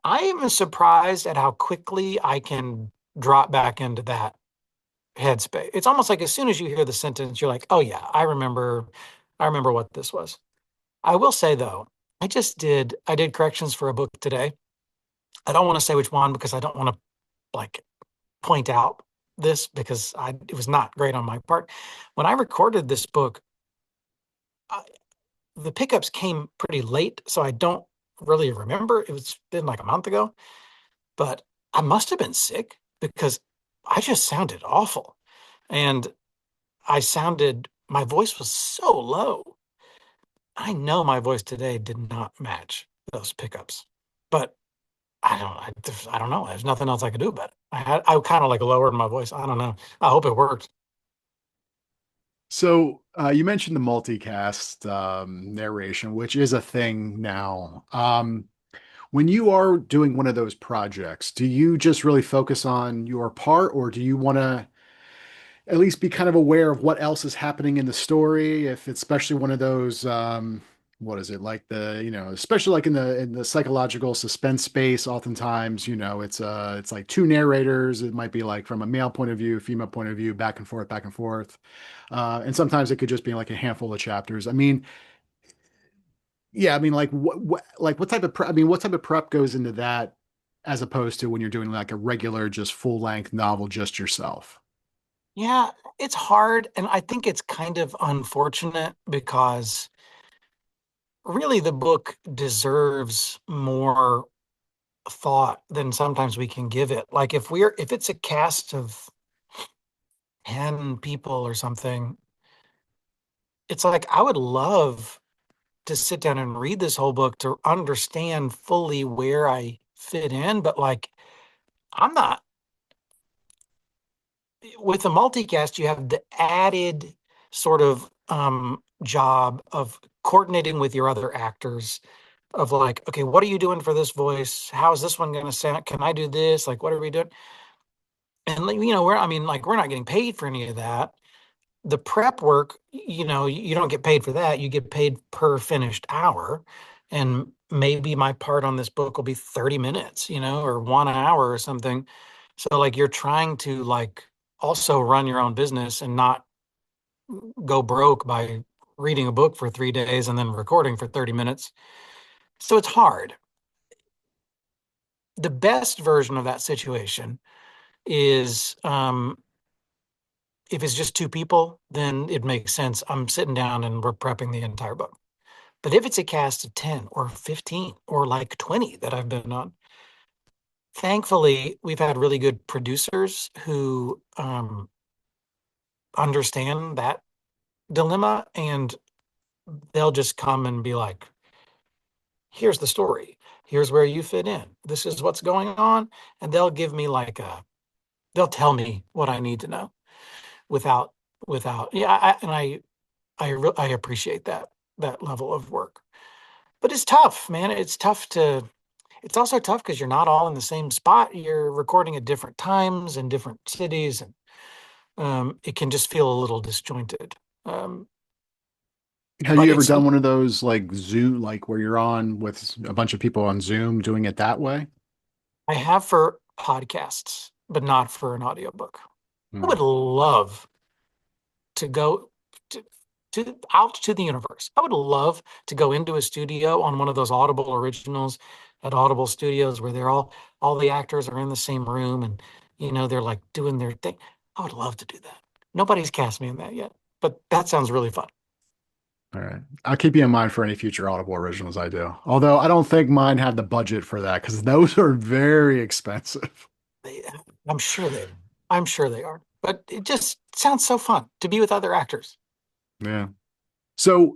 I am surprised at how quickly I can drop back into that headspace. It's almost like as soon as you hear the sentence, you're like, oh yeah, I remember what this was. I will say though, I did corrections for a book today. I don't want to say which one because I don't want to like point out this because it was not great on my part. When I recorded this book, I, the pickups came pretty late, so I don't really remember. It was been like a month ago, but I must have been sick because I just sounded awful. And my voice was so low. I know my voice today did not match those pickups, but I don't know. There's nothing else I could do about it. I kind of like lowered my voice. I don't know. I hope it worked. So you mentioned the multicast narration, which is a thing now. When you are doing one of those projects, do you just really focus on your part, or do you want to at least be kind of aware of what else is happening in the story? If it's especially one of those, what is it like especially like in the psychological suspense space, oftentimes, it's like two narrators. It might be like from a male point of view, female point of view, back and forth, back and forth. And sometimes it could just be like a handful of chapters. I mean, yeah, I mean, like what type of prep, I mean, what type of prep goes into that as opposed to when you're doing like a regular, just full length novel, just yourself? Yeah, it's hard. And I think it's kind of unfortunate because really the book deserves more thought than sometimes we can give it. Like if it's a cast of 10 people or something, it's like I would love to sit down and read this whole book to understand fully where I fit in. But like, I'm not with a multicast, you have the added sort of job of coordinating with your other actors of like, okay, what are you doing for this voice? How is this one going to sound? Can I do this? Like, what are we doing? And like, we're not getting paid for any of that. The prep work, you don't get paid for that. You get paid per finished hour. And maybe my part on this book will be 30 minutes, or 1 hour or something. So like you're trying to like also run your own business and not go broke by reading a book for 3 days and then recording for 30 minutes. So it's hard. The best version of that situation is if it's just two people, then it makes sense. I'm sitting down and we're prepping the entire book. But if it's a cast of 10 or 15 or like 20 that I've been on, thankfully, we've had really good producers who understand that dilemma and they'll just come and be like, here's the story. Here's where you fit in. This is what's going on. And they'll give me they'll tell me what I need to know without, yeah. I appreciate that level of work. But it's tough, man. It's also tough because you're not all in the same spot. You're recording at different times in different cities, and it can just feel a little disjointed. Um, Have but you ever it's done one of those like Zoom, like where you're on with a bunch of people on Zoom doing it that way? I have for podcasts. but not for an audiobook. I Hmm. would love to go to, out to the universe. I would love to go into a studio on one of those Audible originals at Audible Studios where all the actors are in the same room and they're like doing their thing. I would love to do that. Nobody's cast me in that yet, but that sounds really fun. All right. I'll keep you in mind for any future Audible originals I do. Although I don't think mine have the budget for that because those are very expensive. They, I'm sure they I'm sure they are. But it just sounds so fun to be with other actors. Yeah. So,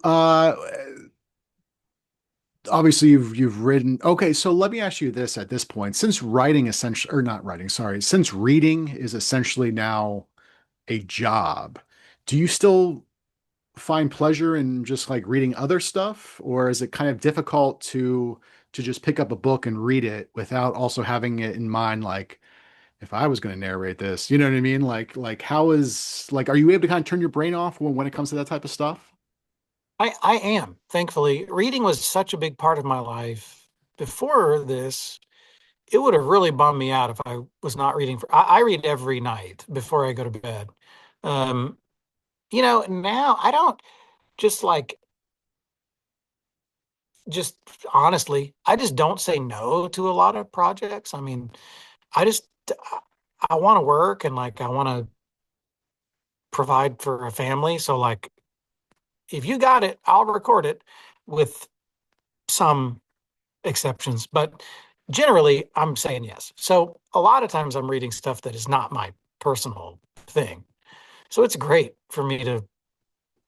obviously you've written. Okay, so let me ask you this at this point. Since writing essentially, or not writing, sorry, since reading is essentially now a job, do you still find pleasure in just like reading other stuff, or is it kind of difficult to just pick up a book and read it without also having it in mind, like if I was going to narrate this, you know what I mean? Like how is like are you able to kind of turn your brain off when it comes to that type of stuff? I am, thankfully. Reading was such a big part of my life. Before this, it would have really bummed me out if I was not reading I read every night before I go to bed. Um, now I don't just like just honestly, I just don't say no to a lot of projects. I mean, I just I want to work and like I want to provide for a family. So like if you got it, I'll record it with some exceptions, but generally I'm saying yes. So a lot of times I'm reading stuff that is not my personal thing. So it's great for me to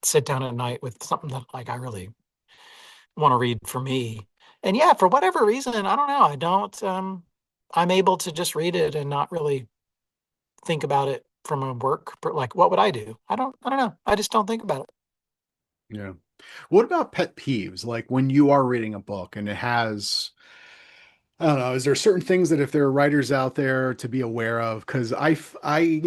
sit down at night with something that like I really want to read for me. And yeah, for whatever reason, I don't know. I don't I'm able to just read it and not really think about it from a like what would I do? I don't know. I just don't think about it. Yeah. What about pet peeves? Like when you are reading a book and it has, I don't know, is there certain things that if there are writers out there to be aware of? Because in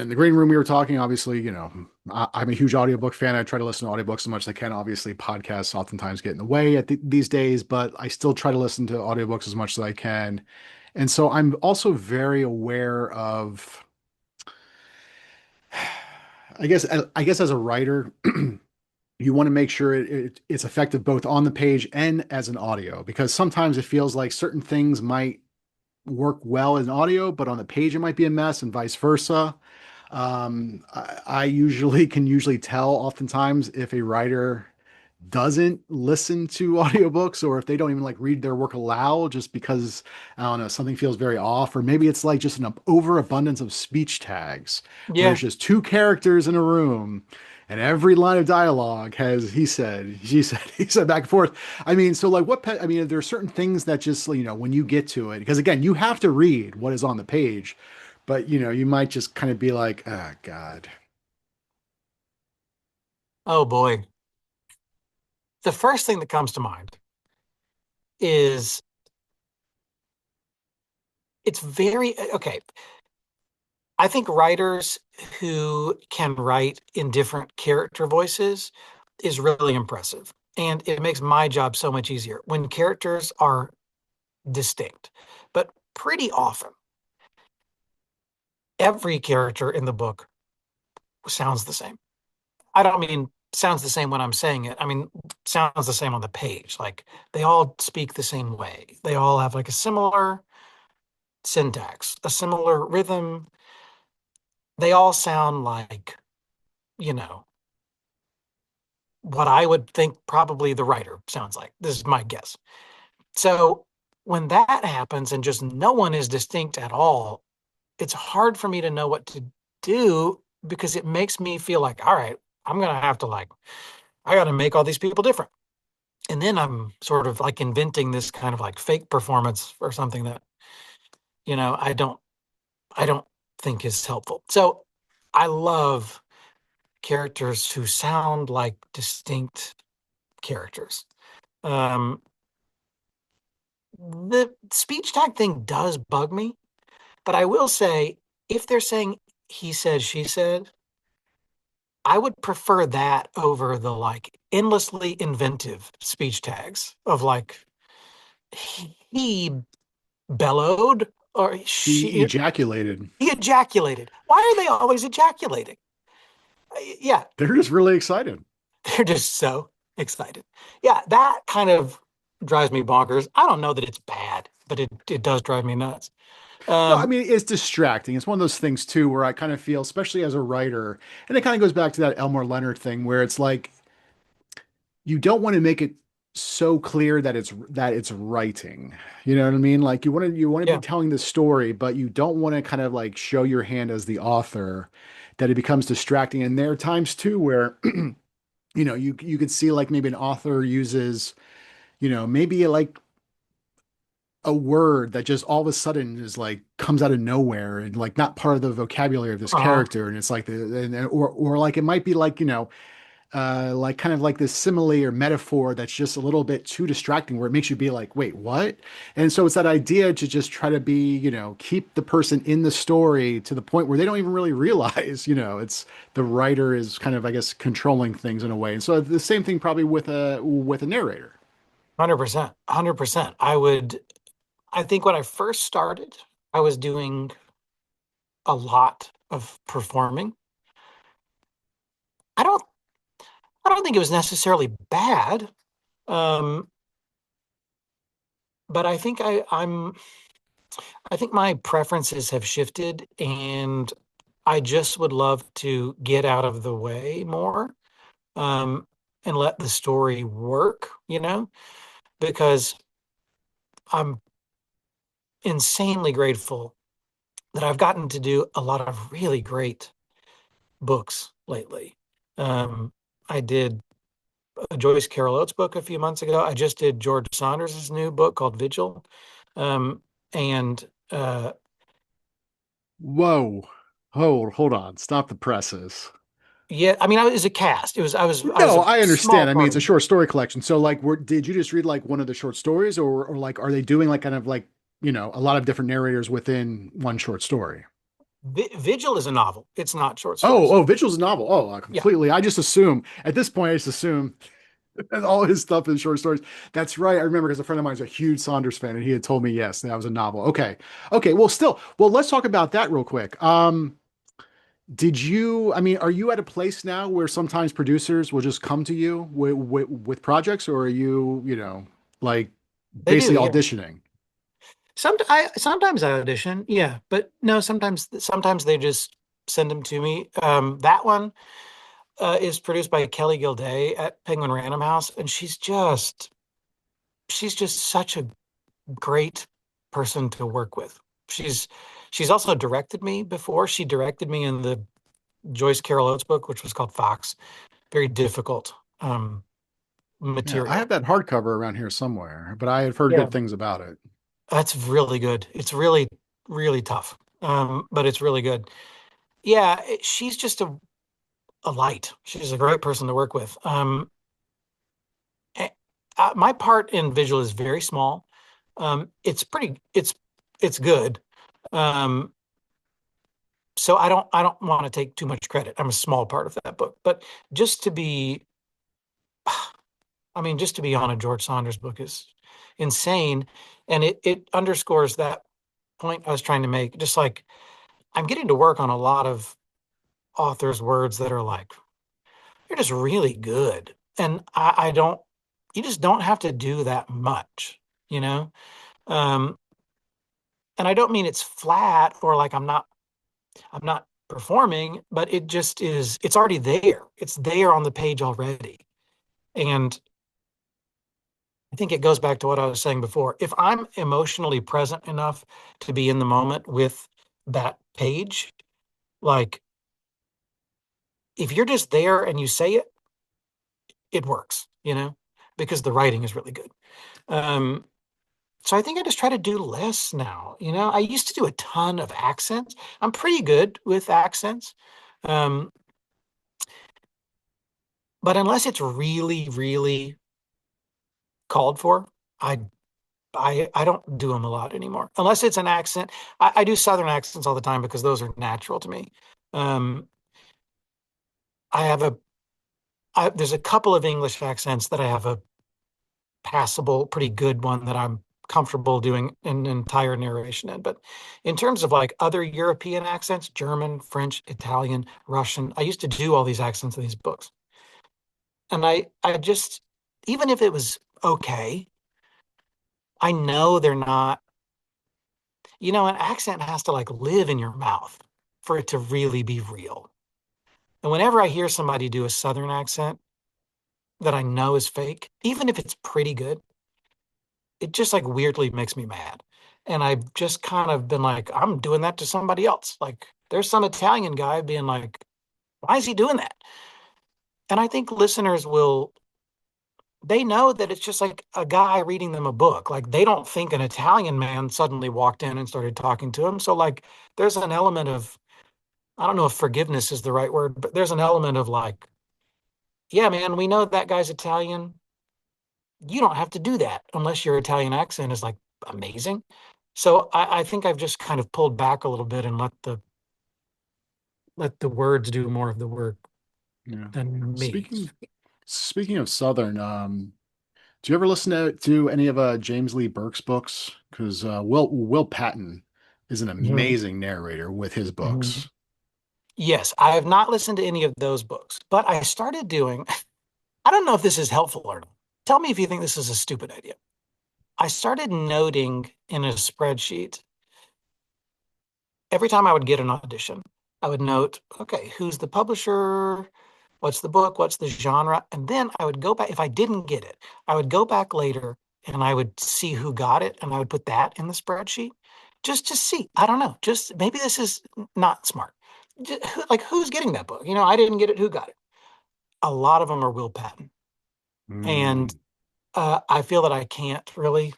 the green room we were talking, obviously, I'm a huge audiobook fan. I try to listen to audiobooks as much as I can. Obviously, podcasts oftentimes get in the way these days, but I still try to listen to audiobooks as much as I can. And so I'm also very aware of, I guess as a writer, you want to make sure it's effective both on the page and as an audio because sometimes it feels like certain things might work well in audio, but on the page it might be a mess and vice versa. I usually tell oftentimes if a writer doesn't listen to audiobooks or if they don't even like read their work aloud just because I don't know something feels very off or maybe it's like just an overabundance of speech tags where there's Yeah. just two characters in a room and every line of dialogue has he said, she said, he said back and forth. I mean, so like I mean, there are certain things that just, when you get to it, because again, you have to read what is on the page, but you might just kind of be like, oh God. Oh boy. The first thing that comes to mind is it's very okay. I think writers who can write in different character voices is really impressive. And it makes my job so much easier when characters are distinct. But pretty often, every character in the book sounds the same. I don't mean sounds the same when I'm saying it. I mean, sounds the same on the page. Like they all speak the same way. They all have like a similar syntax, a similar rhythm. They all sound like, you know, what I would think probably the writer sounds like. This is my guess. So when that happens and just no one is distinct at all, it's hard for me to know what to do because it makes me feel like, all right, I'm going to have to like, I got to make all these people different. And then I'm sort of like inventing this kind of like fake performance or something that, you know, I don't think is helpful. So I love characters who sound like distinct characters. Um, the speech tag thing does bug me, but I will say if they're saying he said, she said, I would prefer that over the like endlessly inventive speech tags of like he bellowed or He she, ejaculated. he ejaculated. Why are they always ejaculating? Yeah, They're just really excited. they're just so excited. Yeah, that kind of drives me bonkers. I don't know that it's bad, but it does drive me nuts. No, I Um, mean, it's distracting. It's one of those things too, where I kind of feel, especially as a writer, and it kind of goes back to that Elmore Leonard thing, where it's like you don't want to make it so clear that it's writing. You know what I mean? Like you want to be yeah, telling the story, but you don't want to kind of like show your hand as the author, that it becomes distracting. And there are times too where you could see like maybe an author uses, maybe like a word that just all of a sudden is like comes out of nowhere and like not part of the vocabulary of this uh-huh. character, and it's like or like it might be like like kind of like this simile or metaphor that's just a little bit too distracting, where it makes you be like, wait, what? And so it's that idea to just try to be, keep the person in the story to the point where they don't even really realize, it's the writer is kind of, I guess, controlling things in a way. And so the same thing probably with a narrator. 100%. 100%. I think when I first started, I was doing a lot of performing. I don't I don't think it was necessarily bad. Um, but I think my preferences have shifted and I just would love to get out of the way more, um, and let the story work, because I'm insanely grateful that I've gotten to do a lot of really great books lately. Um, I did a Joyce Carol Oates book a few months ago. I just did George Saunders's new book called Vigil. Um, and Whoa. Hold on. Stop the presses. yeah, I mean, I was a cast. I was No, a I small understand. I mean, part it's of a it. short story collection. So, like, did you just read like one of the short stories, or like, are they doing like kind of like, a lot of different narrators within one short story? Vigil is a novel. It's not short Oh, stories. Vigil's a novel. Oh, Yeah, completely. I just assume at this point, I just assume that all his stuff is short stories. That's right. I remember because a friend of mine is a huge Saunders fan, and he had told me yes, that was a novel. Okay, okay. Well, let's talk about that real quick. I mean, are you at a place now where sometimes producers will just come to you with projects, or are you, like they do. basically Yeah. auditioning? Sometimes I audition. Yeah, but no, sometimes they just send them to me. That one is produced by Kelly Gilday at Penguin Random House, and she's just such a great person to work with. She's she's also directed me before. She directed me in the Joyce Carol Oates book, which was called Fox. Very difficult Yeah, I material. have that hardcover around here somewhere, but I have heard Yeah, good things about it. that's really good. It's really, really tough, but it's really good. Yeah, she's just a light. She's a great person to work with. Eh, my part in Vigil is very small. It's pretty. It's good. Um, so I don't want to take too much credit. I'm a small part of that book, but just to be, I mean, just to be on a George Saunders book is insane, and it underscores that point I was trying to make. Just like I'm getting to work on a lot of authors' words that are like they're just really good, and I don't. You just don't have to do that much, you know. Um, and I don't mean it's flat or like I'm not performing, but it just is. It's already there. It's there on the page already, and I think it goes back to what I was saying before. If I'm emotionally present enough to be in the moment with that page, like if you're just there and you say it, it works, because the writing is really good. Um, so I think I just try to do less now. I used to do a ton of accents. I'm pretty good with accents. Um, but unless it's really, really called for, I I don't do them a lot anymore. Unless it's an accent. I do Southern accents all the time because those are natural to me. Um, I have there's a couple of English accents that I have a passable, pretty good one that I'm comfortable doing an entire narration in. But in terms of like other European accents, German, French, Italian, Russian, I used to do all these accents in these books. And I just, even if it was okay, I know they're not, an accent has to like live in your mouth for it to really be real. And whenever I hear somebody do a Southern accent that I know is fake, even if it's pretty good, it just like weirdly makes me mad. And I've just kind of been like, I'm doing that to somebody else. Like there's some Italian guy being like, why is he doing that? And I think listeners will, they know that it's just like a guy reading them a book. Like they don't think an Italian man suddenly walked in and started talking to him. So like there's an element of, I don't know if forgiveness is the right word, but there's an element of like, yeah, man, we know that guy's Italian. You don't have to do that unless your Italian accent is like amazing. So I think I've just kind of pulled back a little bit and let the words do more of the work Yeah. than me. Speaking of Southern, do you ever listen to any of James Lee Burke's books? Because Will Patton is an Mhm. amazing narrator with his Mhm. books. Yes, I have not listened to any of those books, but I started doing, I don't know if this is helpful or not. Tell me if you think this is a stupid idea. I started noting in a spreadsheet every time I would get an audition, I would note, okay, who's the publisher? What's the book? What's the genre? And then I would go back. If I didn't get it, I would go back later and I would see who got it and I would put that in the spreadsheet just to see. I don't know. Just maybe this is not smart. Like who's getting that book? I didn't get it. Who got it? A lot of them are Will Patton. And Mm. I feel that I can't really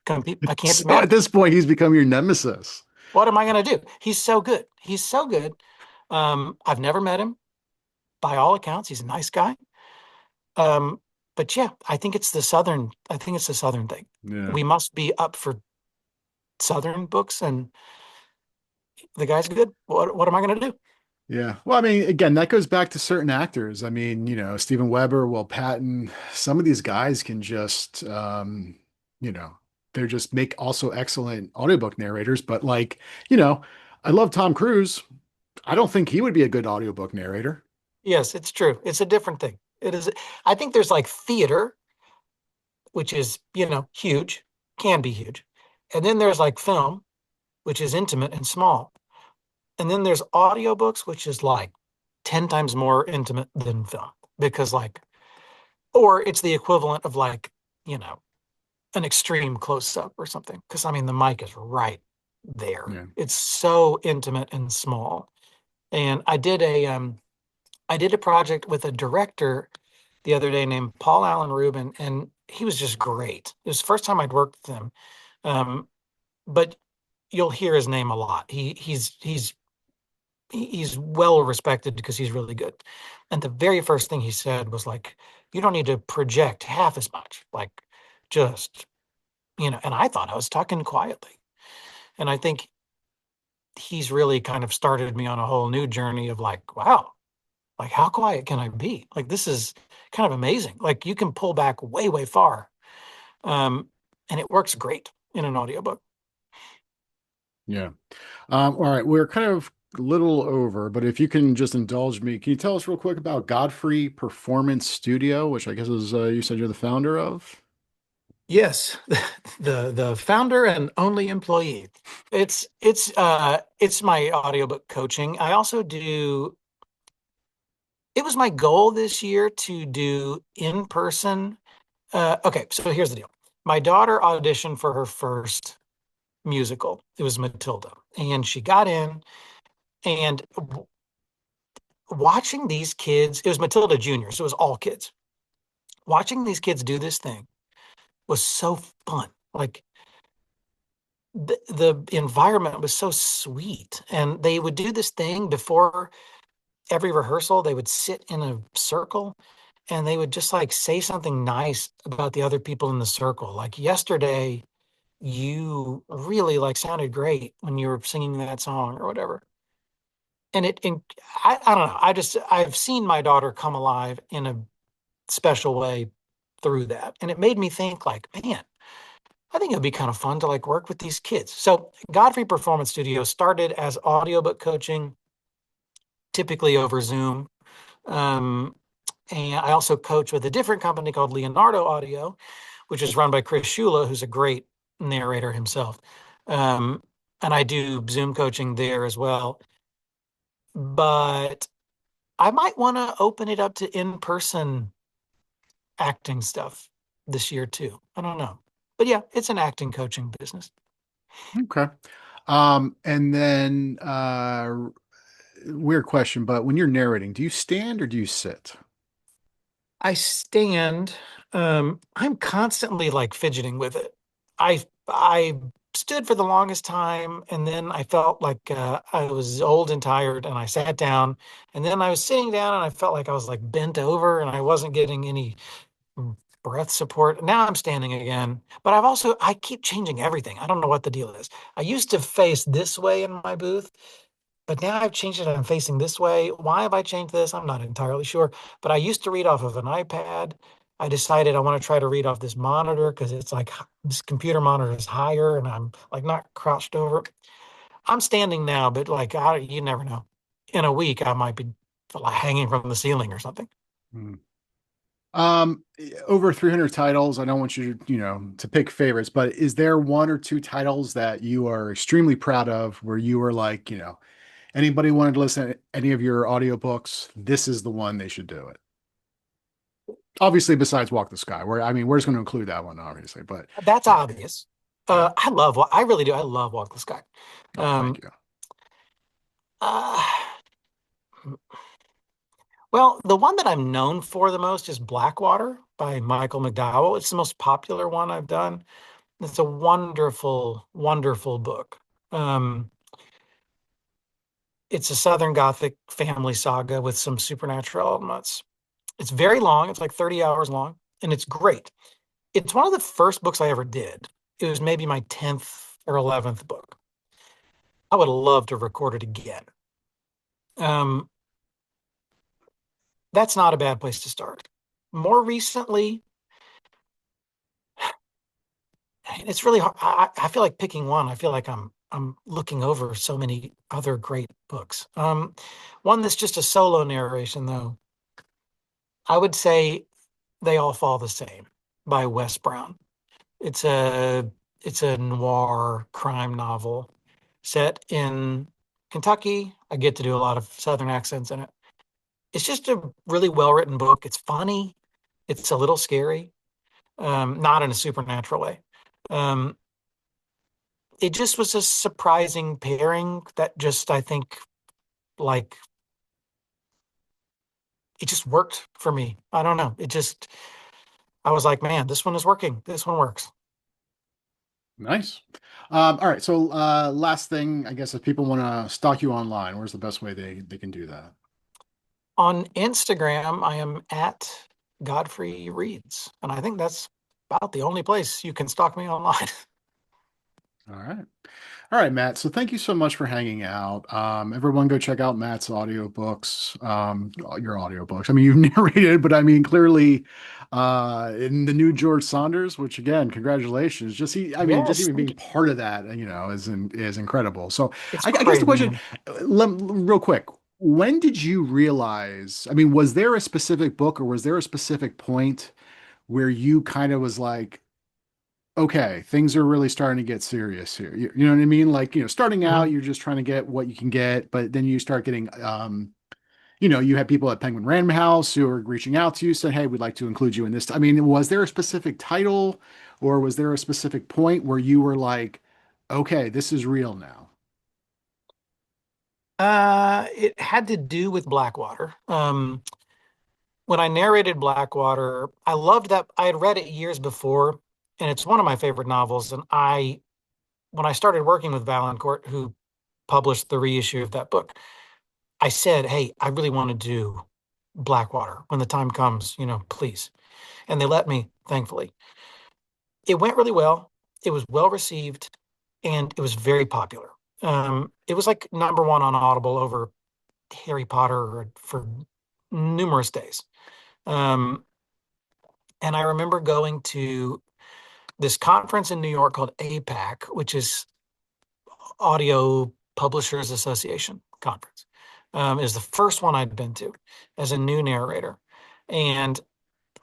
compete. I can't be So mad at at him. this point, he's become your nemesis. What am I going to do? He's so good. He's so good. I've never met him. By all accounts, he's a nice guy. Um, but yeah, I think it's the Southern thing. Yeah. We must be up for Southern books, and the guy's good. What am I going to do? Yeah. Well, I mean, again, that goes back to certain actors. I mean, Stephen Weber, Will Patton, some of these guys can just, you know, they're just make also excellent audiobook narrators. But like, you know, I love Tom Cruise. I don't think he would be a good audiobook narrator. Yes, it's true. It's a different thing. It is. I think there's like theater, which is, huge, can be huge. And then there's like film, which is intimate and small. And then there's audiobooks, which is like 10 times more intimate than film because like, or it's the equivalent of like, you know, an extreme close up or something. Because I mean, the mic is right there. Yeah. It's so intimate and small. And I did a project with a director the other day named Paul Allen Rubin, and he was just great. It was the first time I'd worked with him. Um, but you'll hear his name a lot. He's well respected because he's really good. And the very first thing he said was like, "You don't need to project half as much. Like, just." And I thought I was talking quietly. And I think he's really kind of started me on a whole new journey of like, wow, like how quiet can I be? Like this is kind of amazing. Like you can pull back way, way far. And it works great in an audiobook. Yeah. All right. We're kind of a little over, but if you can just indulge me, can you tell us real quick about Godfrey Performance Studio, which I guess is you said you're the founder of? Yes, the founder and only employee. It's my audiobook coaching. I also do it was my goal this year to do in person. Okay, so here's the deal. My daughter auditioned for her first musical. It was Matilda, and she got in. And watching these kids, it was Matilda Junior, so it was all kids. Watching these kids do this thing was so fun. Like the environment was so sweet, and they would do this thing before every rehearsal. They would sit in a circle and they would just like say something nice about the other people in the circle. Like yesterday, you really like sounded great when you were singing that song or whatever. And I don't know. I've seen my daughter come alive in a special way through that. And it made me think like, man, I think it'd be kind of fun to like work with these kids. So Godfrey Performance Studio started as audiobook coaching, typically over Zoom. Um, and I also coach with a different company called Leonardo Audio, which is run by Chris Shula, who's a great narrator himself. Um, and I do Zoom coaching there as well. But I might want to open it up to in-person acting stuff this year too. I don't know. But yeah, it's an acting coaching business. Okay. And then weird question, but when you're narrating, do you stand or do you sit? I stand, I'm constantly like fidgeting with it. I stood for the longest time and then I felt like I was old and tired and I sat down and then I was sitting down and I felt like I was like bent over and I wasn't getting any breath support. Now I'm standing again, but I keep changing everything. I don't know what the deal is. I used to face this way in my booth, but now I've changed it. I'm facing this way. Why have I changed this? I'm not entirely sure. But I used to read off of an iPad. I decided I want to try to read off this monitor because it's like this computer monitor is higher and I'm like not crouched over. I'm standing now, but like you never know. In a week, I might be like hanging from the ceiling or something. Hmm. Um, Over 300 titles. I don't want you to, to pick favorites, but is there one or two titles that you are extremely proud of where you were like, anybody wanted to listen to any of your audiobooks, this is the one they should do it. Obviously, besides Walk the Sky, where I mean, we're just going to include that one, obviously, but That's yeah, obvious. yeah. I really do. I love Walk the Sky. Oh, thank Um, you. uh, well, the one that I'm known for the most is Blackwater by Michael McDowell. It's the most popular one I've done. It's a wonderful, wonderful book. Um, it's a Southern Gothic family saga with some supernatural elements. It's very long. It's like 30 hours long, and it's great. It's one of the first books I ever did. It was maybe my 10th or 11th book. I would love to record it again. Um, that's not a bad place to start. More recently, it's really hard. I feel like picking one. I feel like I'm looking over so many other great books. One that's just a solo narration, though. I would say They All Fall the Same by Wes Brown. It's a it's a noir crime novel set in Kentucky. I get to do a lot of Southern accents in it. It's just a really well written book. It's funny. It's a little scary, not in a supernatural way. Um, it just was a surprising pairing that just I think like it just worked for me. I don't know. It just I was like, man, this one is working. This one works. Nice. All right. So, last thing, I guess, if people want to stalk you online, where's the best way they can do that? On Instagram, I am at Godfrey Reads, and I think that's about the only place you can stalk me online. All right. All right, Matt. So thank you so much for hanging out. Everyone go check out Matt's audiobooks, your audiobooks. I mean, you've narrated, but I mean, clearly, in the new George Saunders, which again, congratulations. I mean, just Yes, even thank being you. part of that, is incredible. So It's I guess the crazy, question, man. real quick, when did you realize, I mean, was there a specific book or was there a specific point where you kind of was like, okay, things are really starting to get serious here. You know what I mean? Like, starting out, Mhm. you're just trying to get what you can get, but then you start getting, you have people at Penguin Random House who are reaching out to you, saying, "Hey, we'd like to include you in this." I mean, was there a specific title, or was there a specific point where you were like, "Okay, this is real now"? It had to do with Blackwater. When I narrated Blackwater, I loved that. I had read it years before, and it's one of my favorite novels. When I started working with Valancourt, who published the reissue of that book, I said, "Hey, I really want to do Blackwater when the time comes, please." And they let me, thankfully. It went really well. It was well received, and it was very popular. It was like number one on Audible over Harry Potter for numerous days. Um, and I remember going to this conference in New York called APAC, which is Audio Publishers Association conference. Is the first one I'd been to as a new narrator. And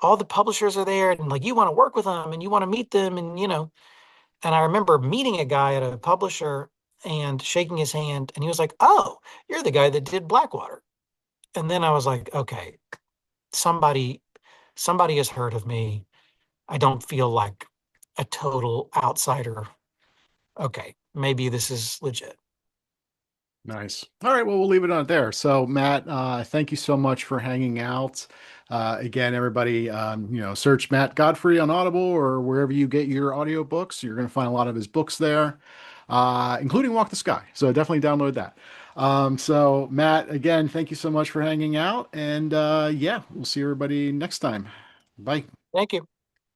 all the publishers are there and like you want to work with them and you want to meet them and and I remember meeting a guy at a publisher and shaking his hand and he was like, "Oh, you're the guy that did Blackwater." And then I was like, "Okay, somebody somebody has heard of me. I don't feel like a total outsider. Okay, maybe this is legit." Nice. All right. Well, we'll leave it on there. So, Matt, thank you so much for hanging out. Again, everybody, search Matt Godfrey on Audible or wherever you get your audiobooks. You're going to find a lot of his books there, including Walk the Sky. So definitely download that. So, Matt, again, thank you so much for hanging out. And yeah, we'll see everybody next time. Bye. Thank you.